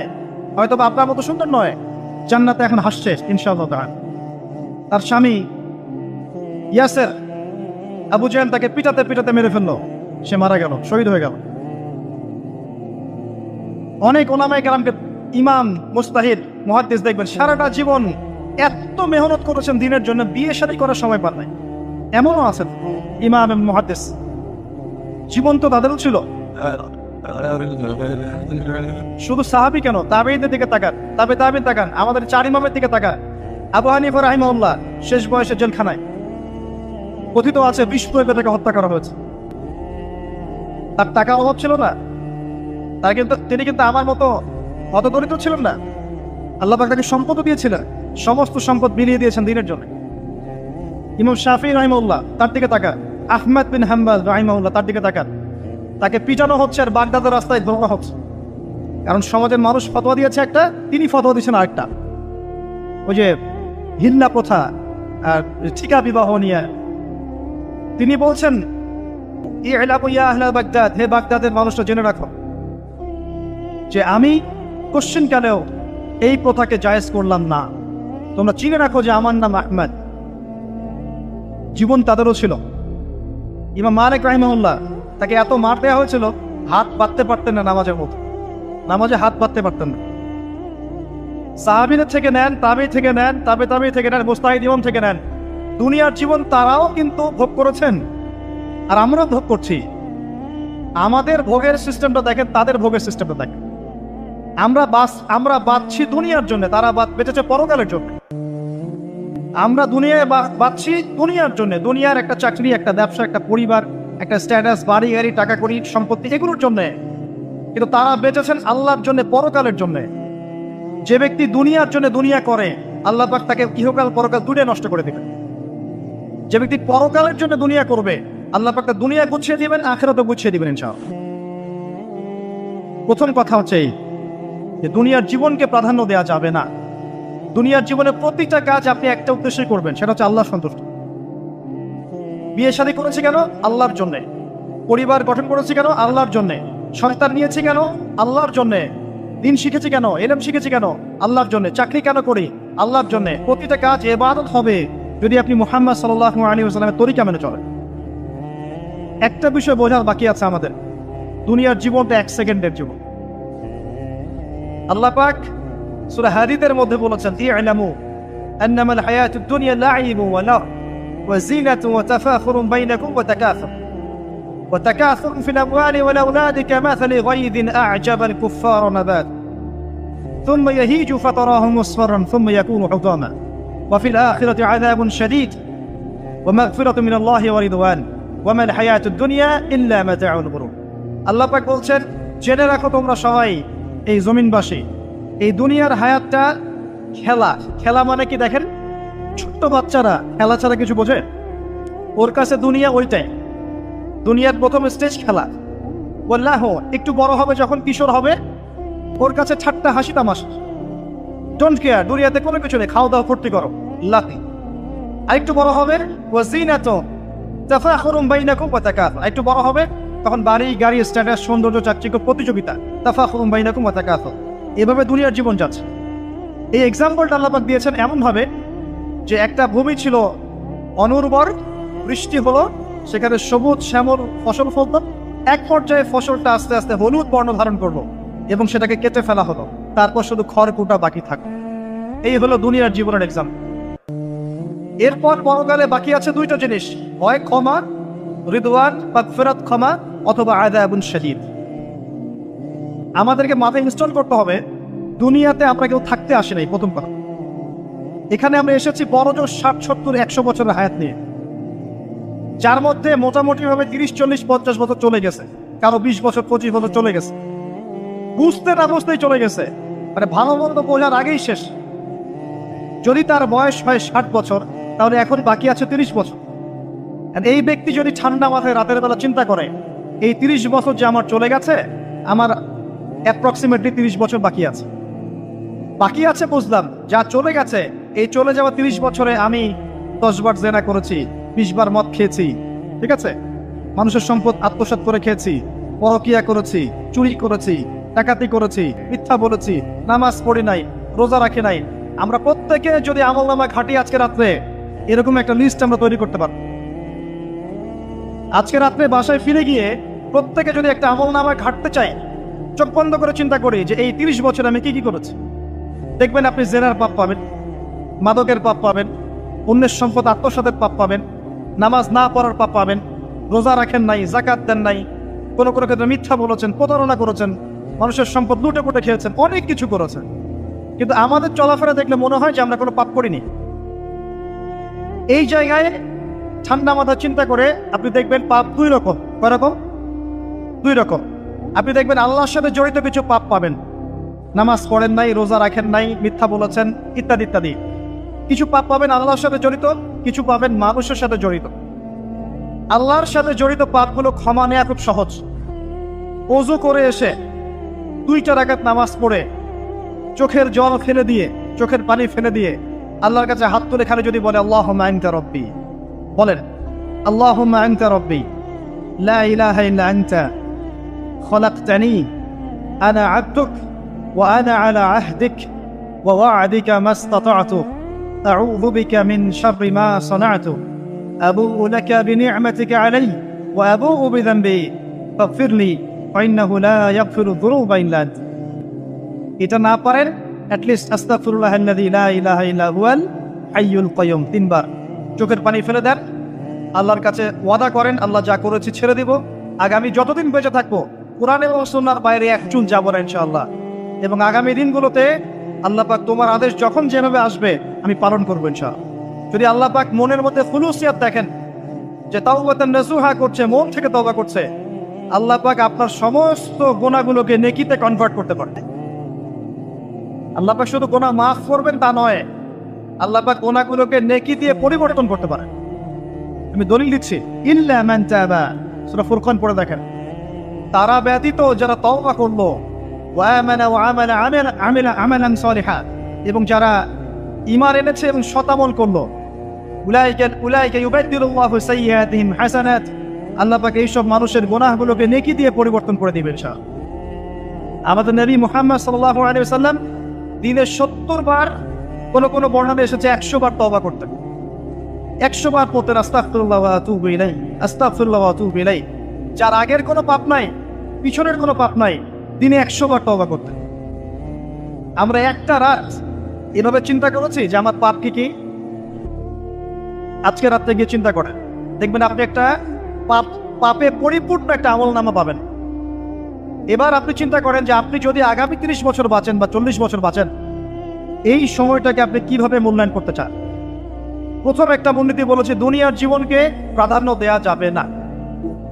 হয়তো বা আপনার মতো সুন্দর নয়, জান্নাতে এখন হাসছে ইনশাআল্লাহ তাআলা। তার স্বামী ইয়াসের, আবু জাহেল তাকে পিটাতে পিটাতে মেরে ফেললো, সে মারা গেল, শহীদ হয়ে গেল। অনেক ওলামায়ে কেরামকে, ইমাম মুস্তাহিদ মুহাদ্দিস দেখবেন সারাটা জীবন এত মেহনত করেছেন দিনের জন্য, বিয়ে শাদী করার সময় পান নাই, এমনও আছেন ইমাম এবং মুহাদ্দিস। জীবন তো তাদেরও ছিল। শুধু সাহাবী কেন, তাবেঈদের দিকে তাকান, তাবেঈন তাকান, আমাদের চার ইমামের দিকে তাকান। আবু হানিফা রাহিমাহুল্লাহ শেষ বয়সে জেলখানায়, কথিত আছে বিষ প্রয়োগে তাকে হত্যা করা হয়েছে। তার টাকা অভাব ছিল না, তিনি কিন্তু আমার মতো হতদরিদ্র ছিলেন না। আল্লাহ পাক তাকে সম্পদও দিয়েছিলেন, সমস্ত সম্পদ বিলিয়ে দিয়েছেন দিনের জন্য। ইমাম শাফিঈ রাহিমাহুল্লাহ তার দিকে তাকান, আহমদ বিন হাম্বল রাহিমাহুল্লাহ তার দিকে তাকান, তাকে পিটানো হচ্ছে আর বাগদাদের রাস্তায় ধরা হচ্ছে, কারণ সমাজের মানুষ ফতোয়া দিয়েছে একটা, তিনি ফতোয়া দিয়েছেন আরেকটা। ওই যে হিল্লা প্রথা আর ঠিকা বিবাহ নিয়ে তিনি বলছেন ই'লামু ইয়া আহলা বাগদাদ, হে বাগদাদের মানুষরা জেনে রাখো যে আমি কোশ্চেন কালেও এই প্রথাকে জায়েজ করলাম না, তোমরা চিনে রাখো যে আমার নাম আহমদ। জীবন তাদেরও ছিল। ইমাম মালিক রাহিমাহুল্লাহ, তাকে এত মার দেওয়া হয়েছিল, হাত বাঁধতে পারতেন না নামাজের মতো, নামাজে হাত বাঁধতে পারতেন না। সাহাবীদের থেকে নেন, তাবেঈ থেকে নেন, তাবেঈ থেকে নেন, মুস্তাহিদ ইমাম থেকে নেন, দুনিয়ার জীবন তারাও কিন্তু ভোগ করেছেন, আর আমরাও ভোগ করছি। আমাদের ভোগের সিস্টেমটা দেখেন, তাদের ভোগের সিস্টেমটা দেখেন। আমরা বাঁচছি দুনিয়ার জন্য, তারা বেঁচেছে পরকালের জন্য। আমরা দুনিয়ায় বাঁচছি দুনিয়ার জন্য, দুনিয়ার একটা চাকরি, একটা ব্যবসা, একটা পরিবার, একটা স্ট্যাটাস, বাড়ি গাড়ি, টাকা কড়ি, সম্পত্তি, এগুলোর জন্য। কিন্তু তারা বেঁচেছেন আল্লাহর জন্য, পরকালের জন্য। যে ব্যক্তি দুনিয়ার জন্য দুনিয়া করে, আল্লাহ পাক তাকে ইহকাল পরকাল দুটোই নষ্ট করে দেবেন। যে ব্যক্তি পরকালের জন্য দুনিয়া করবে, আল্লাহ পাক তার দুনিয়া গুছিয়ে দিবেন, আখিরাতও গুছিয়ে দিবেন ইনশাআল্লাহ। প্রথম কথা হচ্ছে এই যে দুনিয়ার জীবনকে প্রাধান্য দেওয়া যাবে না। দুনিয়ার জীবনে প্রতিটা কাজ আপনি একটা উদ্দেশ্যে করবেন, সেটা হচ্ছে আল্লাহর সন্তুষ্টি। বিয়ে শাদী করেছি কেন? আল্লাহর জন্যে। পরিবার গঠন করেছি কেন? আল্লাহর জন্যে। সন্তান নিয়েছি কেন? আল্লাহর জন্যে। দিন শিখেছি কেন? ইলম শিখেছি কেন? আল্লাহর জন্যে। চাকরি কেন করি? আল্লাহর জন্যে। প্রতিটা কাজ ইবাদত হবে যদি আপনি মুহাম্মদ সাল্লাল্লাহু আলাইহি ওয়াসাল্লামের তরিকা মেনে চলেন। একটা বিষয় বোঝার বাকি আছে আমাদের, দুনিয়ার জীবনটা 1 সেকেন্ডের জীবন। আল্লাহ পাক সূরা হাদীদের মধ্যে বলেছেন ই'লামু আন্নামাল হায়াতুদ দুনিয়া লা'iবun ওয়া লাহব ওয়া জিনাতুন ওয়া তাফাখুরুন বাইনাকুম ওয়া তাকাসুরুন ফিল আমওয়ালি ওয়াল আওলাদি কামাসালি গায়যিন আ'জাবাল কুফফারা নাবাত থুম্মা ইয়াহিজু ফাতারাহু মুসফাররান থুম্মা ইয়াকুনু হুতামা ওয়া ফিল আখিরাতি আযাবুন শাদীদ ওয়া মাগফিরাতুন মিনাল্লাহি ওয়া রিদওয়ান ওয়া মাল হায়াতুদ দুনিয়া ইল্লা মাতাউল গুরুর। আল্লাহ পাক বলছেন, জেনে রাখো তোমরা সবাই, এই জমিনবাসী, এই দুনিয়ার হায়াতটা খেলা। খেলা মানে কি দেখেন, ছোট্ট বাচ্চারা খেলা ছাড়া কিছু বোঝে? ওর কাছে দুনিয়া ওইটাই। দুনিয়ার প্রথম স্টেজ খেলা। ওয়াল্লাহ, একটু বড় হবে যখন, কিশোর হবে, ওর কাছে ঠাট্টা হাসি তামাশা, ডোন্ট কেয়ার, দুনিয়াতে কোনো কিছু নেই, খাওয়া দাওয়া ফুর্তি করো, লাফি। আর একটু বড় হবে ওয়াজিনাতুন তাফাখুরুন বাইনাকুম ওয়া তাকাসুর, একটু বড় হবে তখন বাড়ি গাড়ি স্ট্যাটাস সৌন্দর্য চাকচিক্য প্রতিযোগিতা তাফাখুরুম বাইনাকুম ওয়া তাকাসুর, এভাবে দুনিয়ার জীবন যাচ্ছে। এই এক্সাম্পলটা আল্লাহ পাক দিয়েছেন এমনভাবে যে একটা ভূমি ছিল অনুর্বর, বৃষ্টি হলো, সেখানে সবুজ শ্যামল ফসল ফলত, এক পর্যায়ে ফসলটা আস্তে আস্তে হলুদ বর্ণ ধারণ করলো এবং সেটাকে কেটে ফেলা হলো, তারপর শুধু খড়কুটা বাকি থাকলো। এই হলো দুনিয়ার জীবনের এক্সাম্পল। এরপর পরকালে বাকি আছে দুইটা জিনিস, হয় ক্ষমা, রিদওয়ান মাগফিরাত ক্ষমা, অথবা আযাবুন শাদীদ। আমাদেরকে মাথায় ইনস্টল করতে হবে দুনিয়াতে আমরা কেউ থাকতে আসি নাই। প্রথম কথা, এখানে আমরা এসেছি বড়জোর 60, 70, 100 বছরের হায়াত নিয়ে, যার মধ্যে মোটামুটি ভাবে 30, 40, 50 বছর চলে গেছে, কারো 20 বছর 25 বছর চলে গেছে, বুঝতে না বুঝতেই চলে গেছে, মানে ভালো মন্দ বোঝার আগেই শেষ। যদি তার বয়স হয় 60 বছর, তাহলে এখন বাকি আছে 30 বছর। আর এই ব্যক্তি যদি ঠান্ডা মাথায় রাতের বেলা চিন্তা করে এই 30 বছর যে আমার চলে গেছে, আমার অ্যাপ্রক্সিমেটলি 30 বছর বাকি আছে। বাকি আছে বুঝলাম, যা চলে গেছে, এই চলে যাওয়া 30 বছরে আমি 10 বার জেনা করেছি, 20 বার মদ খেয়েছি, ঠিক আছে, মানুষের সম্পদ আত্মসাৎ করে খেয়েছি, পরকিয়া করেছি, চুরি করেছি, ডাকাতি করেছি, মিথ্যা বলেছি, নামাজ পড়ি নাই, রোজা রাখি নাই। আমরা প্রত্যেকে যদি আমলনামা ঘাটি আজকে রাত্রে, এরকম একটা লিস্ট আমরা তৈরি করতে পারব। আজকে রাত্রে বাসায় ফিরে গিয়ে প্রত্যেকে যদি একটা আমলনামা ঘাটতে চায়, চোখ বন্ধ করে চিন্তা করি যে এই 30 বছর আমি কি কি করেছি, দেখবেন আপনি জেনার পাপ পাবেন, মাদকের পাপ পাবেন, অন্যের সম্পদ আত্মসাতের পাপ পাবেন, নামাজ না পড়ার পাপ পাবেন, রোজা রাখেন নাই, জাকাত দেন নাই, কোনো কোনো ক্ষেত্রে মিথ্যা বলেছেন, প্রতারণা করেছেন, মানুষের সম্পদ লুটে পুটে খেয়েছেন, অনেক কিছু করেছেন। কিন্তু আমাদের চলাফেরা দেখলে মনে হয় যে আমরা কোনো পাপ করিনি। এই জায়গায় ঠান্ডা মাথা চিন্তা করে আপনি দেখবেন পাপ দুই রকম। কয় রকম? দুই রকম। আপনি দেখবেন আল্লাহর সাথে জড়িত কিছু পাপ পাবেন, নামাজ পড়েন নাই, রোজা রাখেন নাই, মিথ্যা বলেছেন, ইত্যাদি ইত্যাদি। কিছু পাপ পাবেন আল্লাহর সাথে জড়িত, কিছু পাবেন মানুষের সাথে জড়িত। আল্লাহর সাথে জড়িত পাপগুলো ক্ষমা নেওয়া খুব সহজ। ওযু করে এসে 2 রাকাত নামাজ পড়ে চোখের জল ফেলে দিয়ে, চোখের পানি ফেলে দিয়ে আল্লাহর কাছে হাত তুলে খালি যদি বলে আল্লাহুম্মা আনতা রব্বি, বলেন আল্লাহুম্মা আনতা রব্বি লা ইলাহা ইল্লা আনতা খলাকতানি আনা আবদুক ওয়া আনা আলা আহদিক ওয়া ওয়া'দিকা মাস্তাতা'তু আউযু বিকা মিন শাররি মা সানা'তু আবুউ লাকা বিনি'মাতিকা আলাইয়া ওয়া আবুউ বিযানবি ফাগফিরলি ফাইন্নাহু লা ইয়াগফিরু যুনুবা ইল্লা আনতা। এটা না পারেন অ্যাটলিস্ট আস্তাগফিরুল্লাহাল্লাযী লা ইলাহা ইল্লা হুয়াল হাইয়ুল কাইয়ুম 3 বার চোখের পানি ফেলে দেন, আল্লাহর কাছে ওয়াদা করেন আল্লাহ যা করেছি ছেড়ে দিব, আগামী যতদিন বেঁচে থাকবো কোরআন এবং সুন্নাহর বাইরে এক চুল যাব না ইনশাআল্লাহ। এবং আগামী দিনগুলোতে আল্লাহ পাক তোমার আদেশ যখন যেভাবে আসবে আমি পালন করবো ইনশাআল্লাহ। যদি আল্লাহ পাক মনের মধ্যে খুলুসিয়াত দেখেন যে তাওবাতান নাসুহা করছে, মন থেকে তওবা করছে, আল্লাহ পাক আপনার সমস্ত গুনাহগুলোকে নেকিতে কনভার্ট করতে পারে। আল্লাহ পাক শুধু গুনাহ মাফ করবেন তা নয়, আল্লাহ পাক গুনাহগুলোকে নেকি দিয়ে পরিবর্তন করতে পারেন। আমি দলিল দিচ্ছি, ইল্লা মান তাবা, সূরা ফুরকান পড়ে দেখেন, তারা ব্যতীত যারা তওবা করলো, ওয়া আমানা ওয়া আমিলা আমালান সালিহা, এবং যারা ঈমান এনেছে এবং সৎ আমল করলো, উলাইকা ইউবাদদিলুল্লাহু সাইয়্যাতিহিম হাসানাত, আল্লাহ পাক এইসব মানুষের গুনাহগুলোকে নেকি দিয়ে পরিবর্তন করে দিবেন ইনশাআল্লাহ। আমাদের নবী মুহাম্মদ সাল্লাল্লাহু আলাইহি ওয়াসাল্লাম দিনে 70 বার, কোন বর্ণনায় এসেছে 100 বার তওবা করতেন। 100 বার পড়তেন আস্তাগফিরুল্লাহ ওয়া আতুবু ইলাইহি, আস্তাগফিরুল্লাহ ওয়া আতুবু ইলাইহি। যার আগের কোনো পাপ নাই, পিছনের কোনো পাপ নাই, দিনে 100 বার তওবা করতেন। আমরা একটা রাত এভাবে চিন্তা করেছি যে আমার পাপ কি? আজকে রাতে গিয়ে চিন্তা করেন, দেখবেন আপনি একটা পাপে পরিপূর্ণ একটা আমলনামা পাবেন। এবার আপনি চিন্তা করেন যে আপনি যদি আগামী 30 বছর বাঁচেন বা 40 বছর বাঁচেন, এই সময়টাকে আপনি কিভাবে মূল্যায়ন করতে চান? প্রথম একটা মূলনীতি বলেছে দুনিয়ার জীবনকে প্রাধান্য দেয়া যাবে না।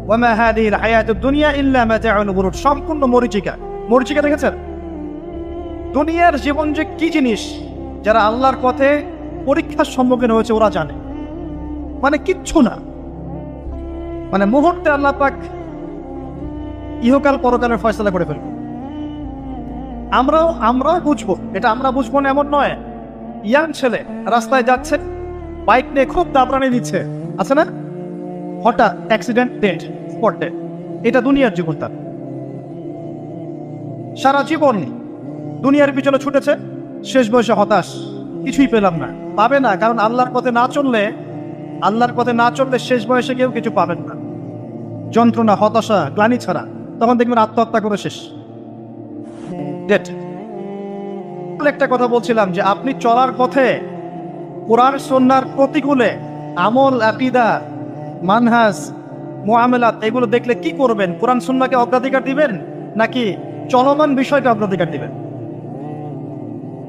ওয়া মা হাদিহিল হায়াতুদ দুনিয়া ইল্লা মাতাউল গুরুর, সম্পূর্ণ মরীচিকা। মরীচিকা দেখেছেন? দুনিয়ার জীবন যে কি জিনিস, যারা আল্লাহর পথে পরীক্ষার সম্মুখীন হয়েছে ওরা জানে। মানে কিচ্ছু না, মানে মুহূর্তে আল্লাহ পাক ইহকাল পরকালের ফয়সালা করে ফেলবে। আমরাও বুঝবো, এটা আমরা বুঝবো না এমন নয়। ইয়াং ছেলে রাস্তায় যাচ্ছে, বাইক নিয়ে খুব দাবরানি দিচ্ছে, আছে না, হঠাৎ অ্যাক্সিডেন্ট, ডেড, স্পট ডেড। এটা দুনিয়ার জীবন তার। সারা জীবন দুনিয়ার পিছনে ছুটেছে, শেষ বয়সে হতাশ, কিছুই পেলাম না। পাবে না, কারণ আল্লাহর পথে না চললে শেষ বয়সে কেউ কিছু পাবেন না। যন্ত্রণা, হতাশা, গ্লানি ছাড়া তখন দেখবেন আত্মহত্যা করে শেষ। ডেট। একটা কথা বলছিলাম যে আপনি চলার পথে কোরআন সুন্নাহর প্রতিকূলে আমল, আকীদা, মানহাজ, মুআমালাত এগুলো দেখলে কি করবেন? কোরআন সুন্নাহকে অগ্রাধিকার দিবেন নাকি চলমান বিষয়কে অগ্রাধিকার দিবেন?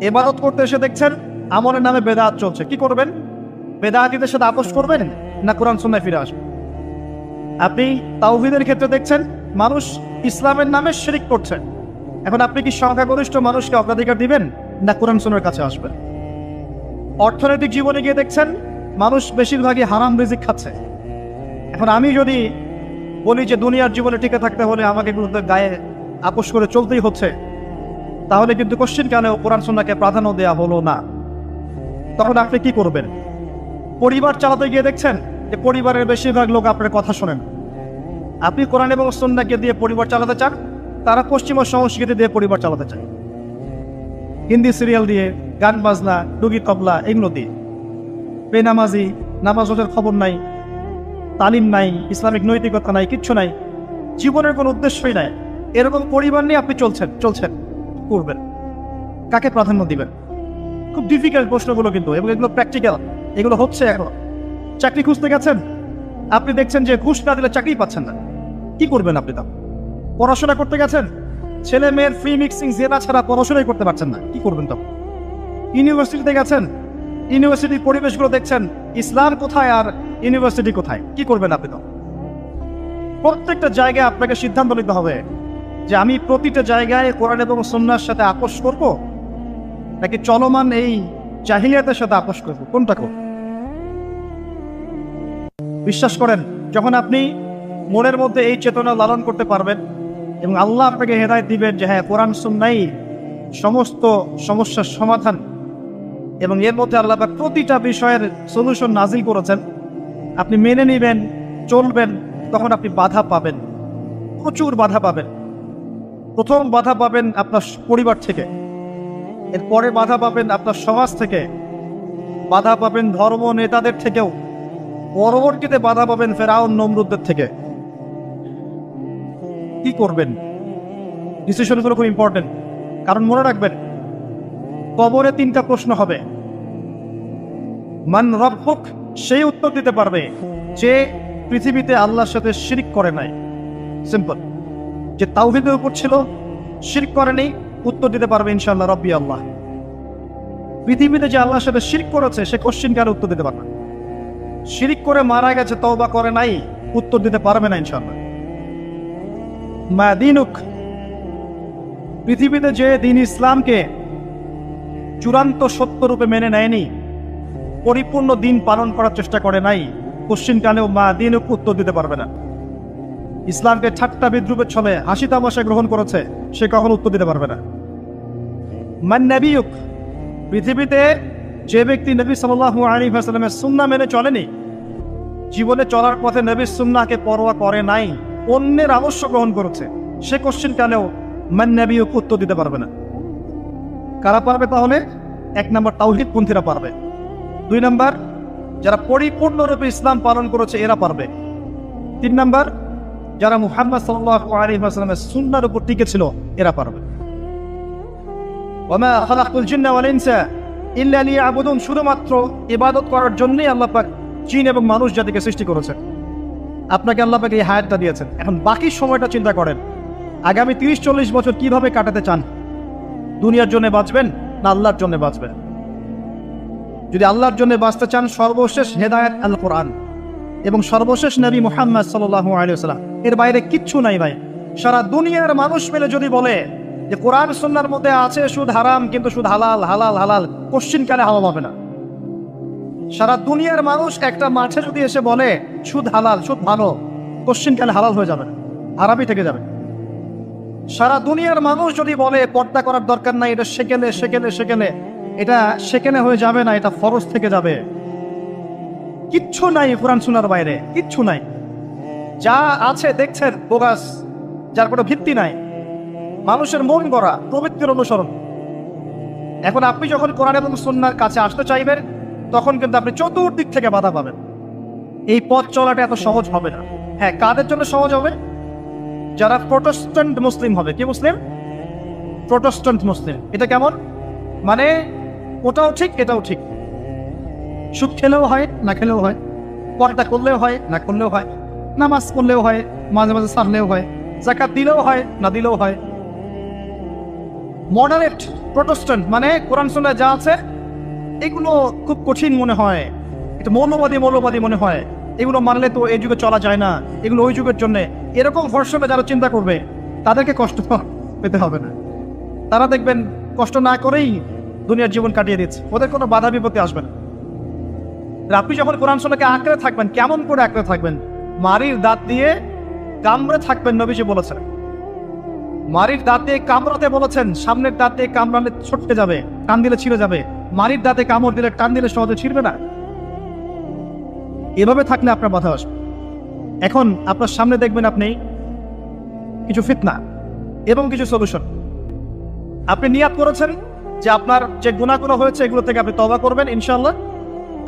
ইবাদত করতে এসে দেখছেন আমলের নামে বেদাত চলছে, কি করবেন? বেদাতীদের সাথে আপোষ করবেন না কোরআন সুন্নাহয় ফিরে আসবেন? আপনি তাওহীদের ক্ষেত্রে দেখছেন মানুষ ইসলামের নামে শিরক করছে, এখন আপনি কি সংখ্যাগরিষ্ঠ মানুষকে অগ্রাধিকার দিবেন না কোরআন সুন্নাহর কাছে আসবেন? অর্থনৈতিক জীবনে গিয়ে দেখছেন মানুষ বেশিরভাগই হারাম রিজিক খাচ্ছে, এখন আমি যদি বলি যে দুনিয়ার জীবনে টিকে থাকতে হলে আমাকে এগুলোতে গায়ে আপোষ করে চলতেই হচ্ছে, তাহলে কিন্তু কোশ্চিন কালেও কোরআন সুন্নাহকে প্রাধান্য দেওয়া হলো না। তখন আপনি কি করবেন? পরিবার চালাতে গিয়ে দেখছেন যে পরিবারের বেশিরভাগ লোক আপনার কথা শোনেন। আপনি কোরআন এবং সুন্নাহকে দিয়ে পরিবার চালাতে চান, তারা পশ্চিমা সংস্কৃতি দিয়ে পরিবার চালাতে চায়, হিন্দি সিরিয়াল দিয়ে, গান বাজনা, ডুগি তবলা এগুলো দিয়ে। বেনামাজি, নামাজ রোজার খবর নাই, তালিম নাই, ইসলামিক নৈতিকতা নাই, কিচ্ছু নাই, জীবনের কোনো উদ্দেশ্যই নাই। এরকম পরিবার নিয়ে আপনি চলছেন করবেন, কাকে প্রাধান্য দিবেন? খুব ডিফিকাল্ট প্রশ্নগুলো কিন্তু, এবং এগুলো প্র্যাকটিক্যাল, এগুলো হচ্ছে। এখন চাকরি খুঁজতে গেছেন, আপনি দেখছেন যে ঘুষ না দিলে চাকরি পাচ্ছেন না, কি করবেন আপনি? তখন পড়াশোনা করতে গেছেন, ছেলে মেয়ের ফ্রি মিক্সিং জেনা ছাড়া পড়াশোনাই করতে পারছেন না, কি করবেন তখন? ইউনিভার্সিটিতে গেছেন, ইউনিভার্সিটির পরিবেশগুলো দেখছেন ইসলাম কোথায় আর ইউনিভার্সিটি কোথায়, কি করবেন আপনি তখন? প্রত্যেকটা জায়গায় আপনাকে সিদ্ধান্ত নিতে হবে যে আমি প্রতিটা জায়গায় কোরআন এবং সুন্নাহর সাথে আপোষ করব নাকি চলমান এই জাহিলিয়াতের সাথে আপোষ করব, কোনটা করব? বিশ্বাস করেন, যখন আপনি মনের মধ্যে এই চেতনা লালন করতে পারবেন এবং আল্লাহ আপনাকে হেদায়েত দিবেন যে হ্যাঁ কোরআন সুন্নাহই সমস্ত সমস্যার সমাধান, এবং এর মধ্যে আল্লাহ পাক প্রতিটা বিষয়ের সলিউশন নাজিল করেছেন, আপনি মেনে নেবেন, চলবেন, তখন আপনি বাধা পাবেন, প্রচুর বাধা পাবেন। প্রথম বাধা পাবেন আপনার পরিবার থেকে, এরপরে বাধা পাবেন আপনার সমাজ থেকে, বাধা পাবেন ধর্ম নেতাদের থেকেও, পরবর্তীতে বাধা পাবেন ফেরাউন নমরুদদের থেকে। কি করবেন? ডিসিশনগুলো খুব ইম্পর্টেন্ট, কারণ মনে রাখবেন কবরে 3টা প্রশ্ন হবে। মান রব্বুক, সেই উত্তর দিতে পারবে যে পৃথিবীতে আল্লাহর সাথে শিরক করে নাই। সিম্পল, যে তাওহীদের উপর ছিল, শিরক করেনি, উত্তর দিতে পারবে ইনশাআল্লাহ রব্বি আল্লাহ। পৃথিবীতে যে আল্লাহর সাথে শিরক করেছে সে কোশ্চিন কালে উত্তর দিতে পারবে না। শিরক করে মারা গেছে, তওবা করে নাই, উত্তর দিতে পারবে না ইনশাআল্লাহ। মা দীনুক, পৃথিবীতে যে দিন ইসলামকে চূড়ান্ত সত্য রূপে মেনে নেয়নি, পরিপূর্ণ দিন পালন করার চেষ্টা করে নাই, কোশ্চিন কালেও মা দীনুক উত্তর দিতে পারবে না। ইসলামকে ঠাট্টা বিদ্রুপের ছলে হাসি তামাশা গ্রহণ করেছে, সে কখনো উত্তর দিতে পারবে না। মান নবিয়ুক, পৃথিবীতে যে ব্যক্তি নবী সাল্লাল্লাহু আলাইহি ওয়াসাল্লামের সুন্নাহ মেনে চলেনি, জীবনে চলার পথে নবীর সুন্নাহকে পরোয়া করে নাই, অন্যের আদর্শ গ্রহণ করেছে, সে কোশ্চিন কালেও মান নবিয়ুক উত্তর দিতে পারবে না। কারা পারবে তাহলে? 1 নম্বর তাওহীদপন্থীরা পারবে, 2 নম্বর যারা পরিপূর্ণরূপে ইসলাম পালন করেছে এরা পারবে, 3 নম্বর যারা মুহাম্মদ সাল্লাল্লাহু আলাইহি ওয়াসাল্লামের সুন্নাহর উপর টিকে ছিল এরা পারবে। ওয়ামা খালাকতুল জিন্না ওয়াল ইনসা ইল্লা লিয়াবুদুন, শুধুমাত্র ইবাদত করার জন্যই আল্লাহ পাক জিন এবং মানুষ জাতিকে সৃষ্টি করেছেন। আপনাকে আল্লাহ পাক এই হায়াতটা দিয়েছেন, এখন বাকি সময়টা চিন্তা করেন আগামী 30-40 বছর কিভাবে কাটাতে চান। দুনিয়ার জন্য বাঁচবেন না আল্লাহর জন্য বাঁচবেন? যদি আল্লাহর জন্য বাঁচতে চান, সর্বশেষ হেদায়েত আল কোরআন এবং সর্বশেষ নবী মুহাম্মদ সাল্লাল্লাহু আলাইহি ওয়াসাল্লাম, এর বাইরে কিচ্ছু নাই ভাই। সারা দুনিয়ার মানুষ মিলে যদি বলে যে কোরআন সুন্নাহর মধ্যে আছে সুদ হারাম, কিন্তু সুদ হালাল, হালাল হালাল, কোশ্চিন কালে হালাল হবে না। সারা দুনিয়ার মানুষ একটা মাঠে যদি এসে বলে সুদ হালাল, সুদ ভালো, কোশ্চিন কালে হালাল হয়ে যাবে না, হারামই থেকে যাবে। সারা দুনিয়ার মানুষ যদি বলে পর্দা করার দরকার নাই, এটা সেকেলে সেকেলে সেকেলে, এটা সেকেলে হয়ে যাবে না, এটা ফরজ থেকে যাবে। কিচ্ছু নাই কোরআন সুন্নাহর বাইরে, কিচ্ছু নাই। যা আছে দেখছেন বোগাস, যার কোনো ভিত্তি নাই, মানুষের মন গড়া প্রবৃত্তির অনুসরণ। এখন আপনি যখন কোরআন এবং সুন্নাহর কাছে আসতে চাইবেন, তখন কিন্তু আপনি চতুর্দিক থেকে বাধা পাবেন। এই পথ চলাটা এত সহজ হবে না। হ্যাঁ, কাদের জন্য সহজ হবে? যারা প্রোটেস্ট্যান্ট মুসলিম হবে। কি মুসলিম? প্রোটেস্ট্যান্ট মুসলিম। এটা কেমন? মানে ওটাও ঠিক এটাও ঠিক, সুদ খেলেও হয় না খেলেও হয়, পর্দা করলেও হয় না করলেও হয়, নামাজ পড়লেও হয়, মাঝে মাঝে সারলেও হয়, যাকাত দিলেও হয় না দিলেও হয়। মডারেট প্রোটেস্ট্যান্ট মানে কোরআন সুন্নাহ যা আছে এগুলো খুব কঠিন মনে হয়, এটা মৌলবাদী মনে হয়, এগুলো মানলে তো এই যুগে চলা যায় না, এগুলো ওই যুগের জন্য। এরকম ভরসা যারা চিন্তা করবে তাদেরকে কষ্ট পেতে হবে না। তারা দেখবেন কষ্ট না করেই দুনিয়ার জীবন কাটিয়ে দিচ্ছে, ওদের কোনো বাধা বিপত্তি আসবে না। আর আপনি যখন কোরআন সুন্নাহকে আঁকড়ে থাকবেন, কেমন করে আঁকড়ে থাকবেন? মারির দাঁত দিয়ে কামড়ে থাকবেন, নবীজি বলেছেন। মারির দাঁত দিয়ে কামড়াতে বলেছেন, সামনের দাঁত দিয়ে কামড়ালে ছটকে যাবে, টান দিলে ছিঁড়ে যাবে। মারির দাঁতে কামড় দিলে টান দিলে সহজে ছিঁড়বে না। এভাবে থাকলে আপনার বাধা আসবে। এখন আপনার সামনে দেখবেন আপনি কিছু ফিতনা এবং কিছু সলিউশন। আপনি নিয়াত করেছেন যে আপনার যে গুনাহগুলো হয়েছে এগুলো থেকে আপনি তওবা করবেন ইনশাআল্লাহ।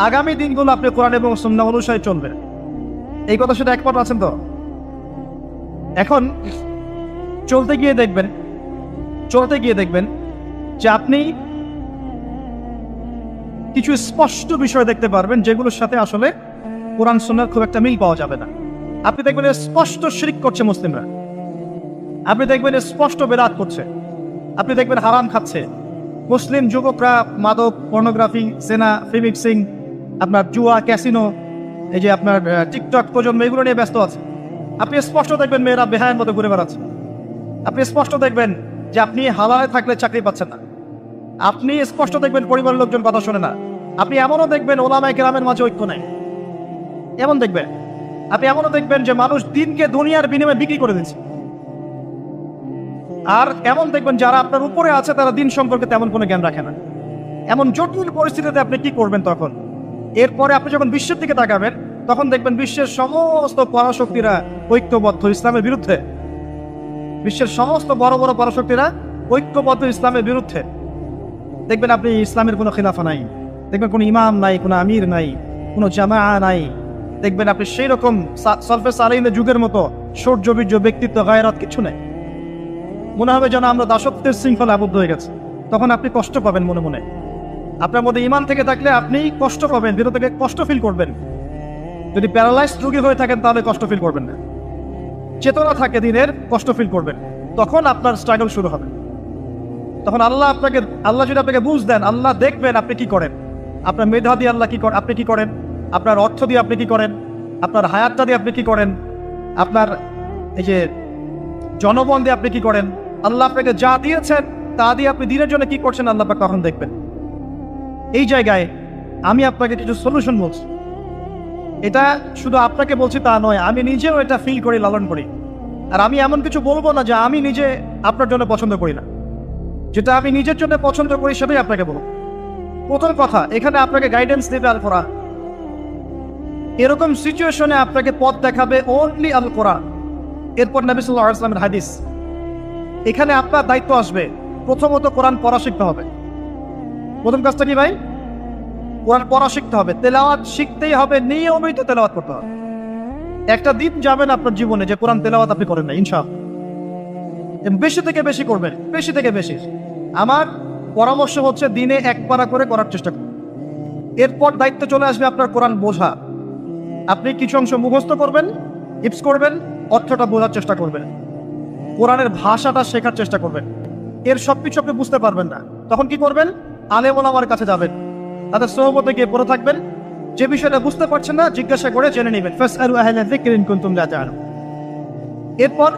আগামী দিনগুলো আপনি কোরআন এবং সুন্নাহ অনুসারে চলবেন। এই কথা শুধু একমত আছেন তো? এখন চলতে গিয়ে দেখবেন যে আপনি কিছু স্পষ্ট বিষয় দেখতে পারবেন যেগুলোর সাথে আসলে কোরআন সুন্নাহর খুব একটা মিল পাওয়া যাবে না। আপনি দেখবেন স্পষ্ট শিরক করছে মুসলিমরা, আপনি দেখবেন স্পষ্ট বেদাত করছে, আপনি দেখবেন হারাম খাচ্ছে। মুসলিম যুবকরা মাদক, পর্নোগ্রাফি, সেনা, ফিমিক্সিং, আপনার জুয়া, ক্যাসিনো, এই যে আপনার টিকটক প্রজন্ম, এগুলো নিয়ে ব্যস্ত আছে। আপনি স্পষ্ট দেখবেন মেয়েরা বেহায়ের মতো ঘুরে বেড়াচ্ছে। আপনি স্পষ্ট দেখবেন যে আপনি হালালে থাকলে চাকরি পাচ্ছেন না। আপনি স্পষ্ট দেখবেন পরিবারের লোকজন কথা শোনে না। আপনি এমনও দেখবেন ওলামায়ে কেরামের মাঝে ঐক্য নেই, এমন দেখবেন। আপনি এমনও দেখবেন যে মানুষ দিনকে দুনিয়ার বিনিময়ে বিক্রি করে দিচ্ছে। আর এমন দেখবেন যারা আপনার উপরে আছে তারা দিন সম্পর্কে তেমন কোনো জ্ঞান রাখে না। এমন জটিল পরিস্থিতিতে আপনি কি করবেন তখন? এরপরে আপনি যখন বিশ্বের দিকে তাকাবেন, তখন দেখবেন বিশ্বের সমস্ত পরাশক্তিরা ঐক্যবদ্ধ ইসলামের বিরুদ্ধে। বিশ্বের সমস্ত বড় বড় পরাশক্তিরা ঐক্যবদ্ধ ইসলামের বিরুদ্ধে। দেখবেন আপনি ইসলামের কোনো খিলাফা নাই, দেখবেন কোনো ইমাম নাই, কোনো আমির নাই, কোনো জামা নাই। দেখবেন আপনি সেই রকম সলফে সালেহিনের যুগের মতো সৌর্যবীর্য, ব্যক্তিত্ব, গায়রাত কিছু নেই। মনে হবে যেন আমরা দাসত্বের শৃঙ্খলা আবদ্ধ হয়ে গেছে। তখন আপনি কষ্ট পাবেন মনে মনে। আপনার মধ্যে ইমান থেকে থাকলে আপনি কষ্ট পাবেন, ভিতর থেকে কষ্ট ফিল করবেন। যদি প্যারালাইজড রোগী হয়ে থাকেন তাহলে কষ্ট ফিল করবেন না। চেতনা থাকে দিনের, কষ্ট ফিল করবেন। তখন আপনার স্ট্রাগল শুরু হবে। তখন আল্লাহ যদি আপনাকে বুঝ দেন, আল্লাহ দেখবেন আপনি কি করেন। আপনার মেধা দিয়ে আল্লাহ আপনি কি করেন, আপনার অর্থ দিয়ে আপনি কি করেন, আপনার হায়াতটা দিয়ে আপনি কি করেন, আপনার এই যে জনবল দিয়ে আপনি কি করেন, আল্লাহ আপনাকে যা দিয়েছেন তা দিয়ে আপনি দিনের জন্য কি করছেন, আল্লাহ পাক তখন দেখবেন। এই জায়গায় আমি আপনাকে কিছু সলিউশন বলছি। এটা শুধু আপনাকে বলছি তা নয়, আমি নিজেও এটা ফিল করি, লালন করি। আর আমি এমন কিছু বলবো না যা আমি নিজে আপনার জন্য পছন্দ করি না। যেটা আমি নিজের জন্য পছন্দ করি সেটাই আপনাকে বলবো। প্রথম কথা, এখানে আপনাকে গাইডেন্স দেবে আল কোরআন। এরকম সিচুয়েশনে আপনাকে পথ দেখাবে অনলি আল কোরআন। এরপর নবী সাল্লাল্লাহু আলাইহি ওয়াসাল্লামের হাদিস। এখানে আপনার দায়িত্ব আসবে প্রথমত কোরআন পড়া শিখতে হবে। প্রথম কাজটা কি ভাই? কোরআন পড়া শিখতে হবে, তেলাওয়াত শিখতেই হবে, নিয়মিত তেলাওয়াত করতে হবে। একটা দিন যাবেন আপনার জীবনে যে কোরআন তেলাওয়াত আপনি করেন না, ইনশাআল্লাহ। বেশি থেকে বেশি করবেন, বেশি থেকে বেশি। আমার পরামর্শ হচ্ছে দিনে এক পারা করে করার চেষ্টা করুন। এরপর দায়িত্ব চলে আসবে আপনার কোরআন বোঝা। আপনি কিছু অংশ মুখস্থ করবেন, হিফজ করবেন, অর্থটা বোঝার চেষ্টা করবেন, কোরআনের ভাষাটা শেখার চেষ্টা করবেন। এর সবকিছু আপনি বুঝতে পারবেন না, তখন কি করবেন? আলেম ওলামার কাছে যাবেন, তাদের সোহবতে গিয়ে পড়ে থাকবেন। যে বিষয়টা বুঝতে পারছেন না জিজ্ঞাসা করে জেনে নেবেন। ফাসআলু আহলা যিকরি ইন কুনতুম লা তা'লামুন। এরপর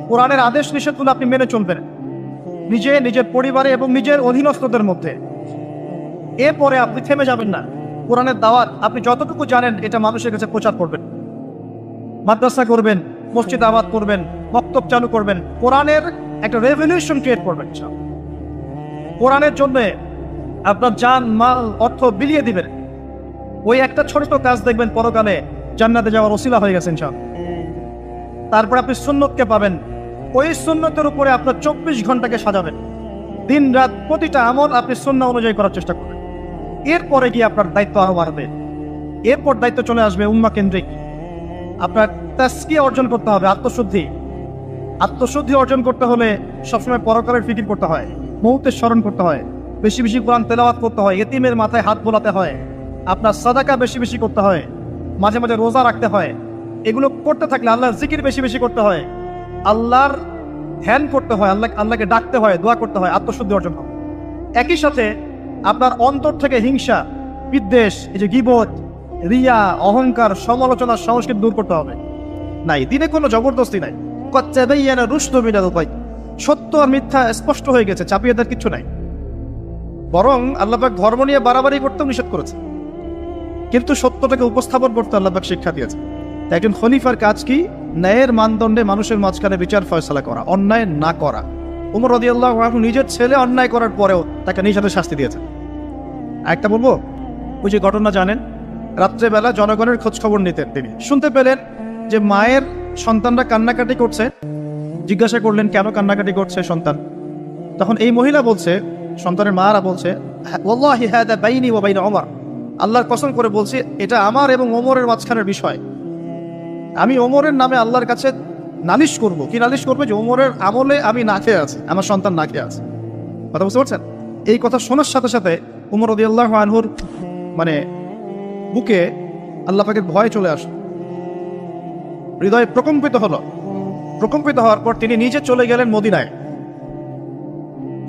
কোরআনের আদেশ নিষেধগুলো আপনি মেনে চলবেন নিজের পরিবারে এবং নিজের অধীনস্থদের মধ্যে। এরপরে আপনি থেমে যাবেন না। কোরআনের দাওয়াত আপনি যতটুকু জানেন এটা মানুষের কাছে প্রচার করবেন, মাদ্রাসা করবেন, মসজিদ আবাদ করবেন, বক্তব্য চালু করবেন, কোরআনের একটা রেভলিউশন ক্রিয়েট করবেন। কোরআনের জন্য আপনার জান, মাল, অর্থ বিলিয়ে দিবেন। ওই একটা ছোট কাজ দেখবেন পরকালে জান্নাতে যাওয়ার ওসিলা হয়ে গেছেন। তারপর আপনি সুন্নতকে পাবেন। ওই সুন্নতের উপরে আপনার 24 ঘন্টাকে সাজাবেন। দিন রাত প্রতিটা আমল আপনি সুন্নাহ অনুযায়ী করার চেষ্টা করবেন। এরপরে গিয়ে আপনার দায়িত্ব আরো বাড়বে। এরপর দায়িত্ব চলে আসবে উম্মাহ কেন্দ্রিক। আপনার তাজকিয়া অর্জন করতে হবে, আত্মশুদ্ধি। আত্মশুদ্ধি অর্জন করতে হলে সবসময় পরকালের ফিকির করতে হয়, মৌতের স্মরণ করতে হয়, বেশি বেশি কোরআন তেলাওয়াত করতে হয়, এতিমের মাথায় হাত বোলাতে হয়, আপনার সাদাকা বেশি বেশি করতে হয়, মাঝে মাঝে রোজা রাখতে হয়। এগুলো করতে থাকলে আল্লাহর জিকির বেশি বেশি করতে হয়, আল্লাহর ধ্যান করতে হয়, আল্লাহকে ডাকতে হয়, দোয়া করতে হয়, আত্মশুদ্ধি অর্জন হবে। একই সাথে আপনার অন্তর থেকে হিংসা, বিদ্বেষ, এই যে গীবত, রিয়া, অহংকার, সমালোচনার সংস্কৃতি দূর করতে হবে। নাই, দিনে কোনো জবরদস্তি নাই। কচ্চাবাইয়ানা রুশদু মিনাল গায়। সত্য আর মিথ্যা স্পষ্ট হয়ে গেছে, চাপিয়ে দেওয়ার কিচ্ছু নাই। বরং আল্লাহ পাক ধর্ম নিয়ে বাড়াবাড়ি করতেও নিষেধ করেছে, কিন্তু সত্যটাকে উপস্থাপন করতে আল্লাহ পাক শিক্ষা দিয়েছে। তাই একজন খলিফার কাজ কি? ন্যায়ের মানদণ্ডে মানুষের মাঝখানে বিচার ফয়সালা করা, অন্যায় না করা। ওমর রাদিয়াল্লাহু আনহু নিজের ছেলে অন্যায় করার পরেও তাকে নিজ হাতে শাস্তি দিয়েছেন। একটা বলবো, ওই যে ঘটনা জানেন, রাত্রেবেলা জনগণের খোঁজ খবর নিতেন তিনি। শুনতে পেলেন যে মায়ের সন্তানরা কান্নাকাটি করছে। জিজ্ঞাসা করলেন কেন কান্নাকাটি করছে সন্তান। তখন এই মহিলা বলছে, সন্তানের মারা বলছে, ওয়াল্লাহি হাদা বাইনি ওয়া বাইনা ওমর, আল্লাহর কসম করে বলছি এটা আমার এবং ওমরের মাঝখানের বিষয়। আমি ওমরের নামে আল্লাহর কাছে নালিশ করব। কি নালিশ করবে? যে ওমরের আমলে আমি না খেয়ে আছি, আমার সন্তান না খেয়ে আছে। কথা বুঝতে পারছেন? এই কথা শোনার সাথে সাথে ওমর রাদিয়াল্লাহু আনহুর বুকে আল্লাহ পাকের ভয় চলে আসে, হৃদয় প্রকম্পিত হলো। প্রকম্পিত হওয়ার পর তিনি নিজে চলে গেলেন মদিনায়,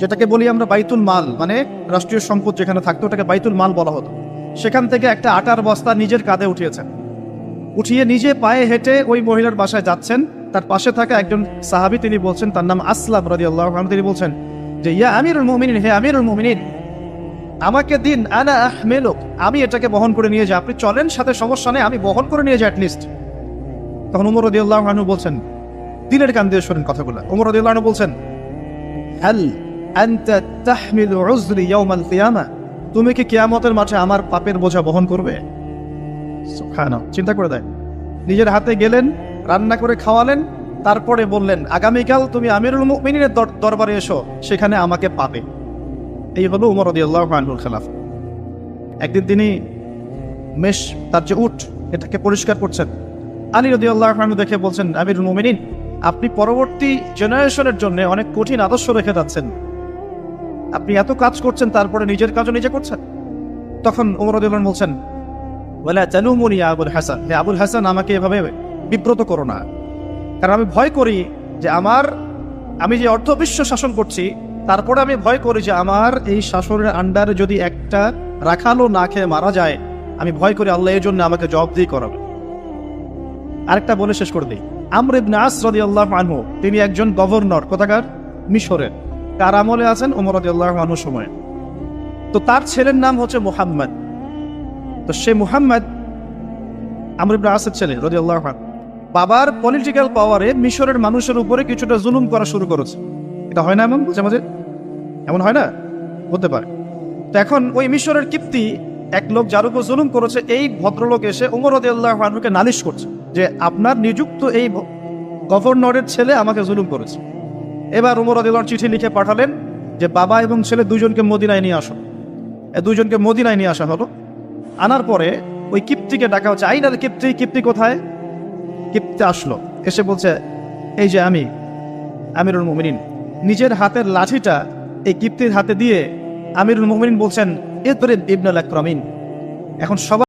যেটাকে বলি আমরা বাইতুল মাল, মানে রাষ্ট্রীয় সম্পদ যেখানে থাকতো ওটাকে বাইতুল মাল বলা হতো। সেখান থেকে একটা আটার বস্তা নিজের কাঁধে উঠিয়েছেন, উঠিয়ে নিজে পায়ে হেঁটে ওই মহিলার বাসায় যাচ্ছেন। তার পাশে থাকা একজন সাহাবী, তিনি বলছেন, তার নাম আসলাম রাদিয়াল্লাহু আনহু, তিনি বলছেন যে ইয়া আমিরুল মুমিনিন, হে আমিরুল মুমিনিন, আমাকে দিন, আনা আহমিলুক, আমি এটাকে বহন করে নিয়ে যাই। আপনি চলেন, সাথে সমস্যা নেই, আমি বহন করে নিয়ে যাই অ্যাটলিস্ট। তখন ওমর রাদিয়াল্লাহু আনহু বলছেন, দিলের কান দিয়ে শোনেন কথাগুলো। ওমর রাদিয়াল্লাহু আনহু বলছেন, হাল আনতা তাহমিলু উযরি ইয়াউমাল কিয়ামা, তুমি কি কিয়ামতের মাঠে আমার পাপের বোঝা বহন করবে? সুবহানাল্লাহ, চিন্তা করে দেয়। নিজের হাতে গেলেন, রান্না করে খাওয়ালেন, তারপরে বললেন আগামীকাল তুমি আমিরুল মুমিনিনের দরবারে এসো, সেখানে আমাকে পাবে। এই হলো ওমর রাদিয়াল্লাহু আনহুর খেলাফ। একদিন তিনি তার যে উট, এটাকে পরিষ্কার করছেন। আলী রাদিয়াল্লাহু আনহু দেখে বলছেন, আমিরুল মুমিনিন, আপনি পরবর্তী জেনারেশনের জন্য অনেক কঠিন আদর্শ রেখে যাচ্ছেন। আপনি এত কাজ করছেন, তারপরে নিজের কাজও নিজে করছেন। তখন ওমর রাদিয়াল্লাহু আনহু বলছেন, ওয়ালা তালুমুনি ইয়া আবুল হাসান, হে আবুল হাসান, আমাকে এভাবে বিব্রত করো না। কারণ আমি ভয় করি যে আমি যে অর্ধবিশ্ব শাসন করছি, তারপরে আমি ভয় করি যে আমার এই শাসনের আন্ডারে যদি একটা রাখালও না খেয়ে মারা যায়, আমি ভয় করি আল্লাহ এর জন্য আমাকে জবাবদিহি করাবে। আরেকটা বলে শেষ করে দিই। আমর ইবনে আস রাদিয়াল্লাহু আনহু, তিনি একজন গভর্নর, কোথাকার? মিশরের। কার আমলে আছেন? ওমর রাদিয়াল্লাহু আনহুর সময়। তো তার ছেলের নাম হচ্ছে মুহাম্মদ। তো সে মুহাম্মদ আমর ইবনে আসের ছেলে রাদিয়াল্লাহু আনহু। বাবার পলিটিক্যাল পাওয়ারে মিশরের মানুষের উপরে কিছুটা জুলুম করা শুরু করেছে। এটা হয় না এমন মাঝে মাঝে? এমন হয় না? হতে পারে। তো এখন ওই মিশরের কিপ্তি এক লোক যার উপর জুলুম করেছে, এই ভদ্রলোক এসে ওমর রাদিয়াল্লাহু আনহুকে নালিশ করছে যে আপনার নিযুক্ত এই গভর্নরের ছেলে আমাকে জুলুম করেছে। এবার ওমর রাদিয়াল্লাহু আনহু চিঠি লিখে পাঠালেন যে বাবা এবং ছেলে দুজনকে মদিনায় নিয়ে আসো। দুজনকে মদিনায় নিয়ে আসা হলো। আনার পরে ওই কিপ্তিকে ডাকা হচ্ছে, আইনাল কিপ্তি, কিপ্তি কোথায়? কিপ্তি আসলো, এসে বলছে, এই যে আমি আমিরুল মুমিনিন। নিজের হাতের লাঠিটা এই কিপ্তির হাতে দিয়ে আমিরুল মুমিনিন বলছেন, ইদরিব ইবনুল আকরামিন। এখন সবাই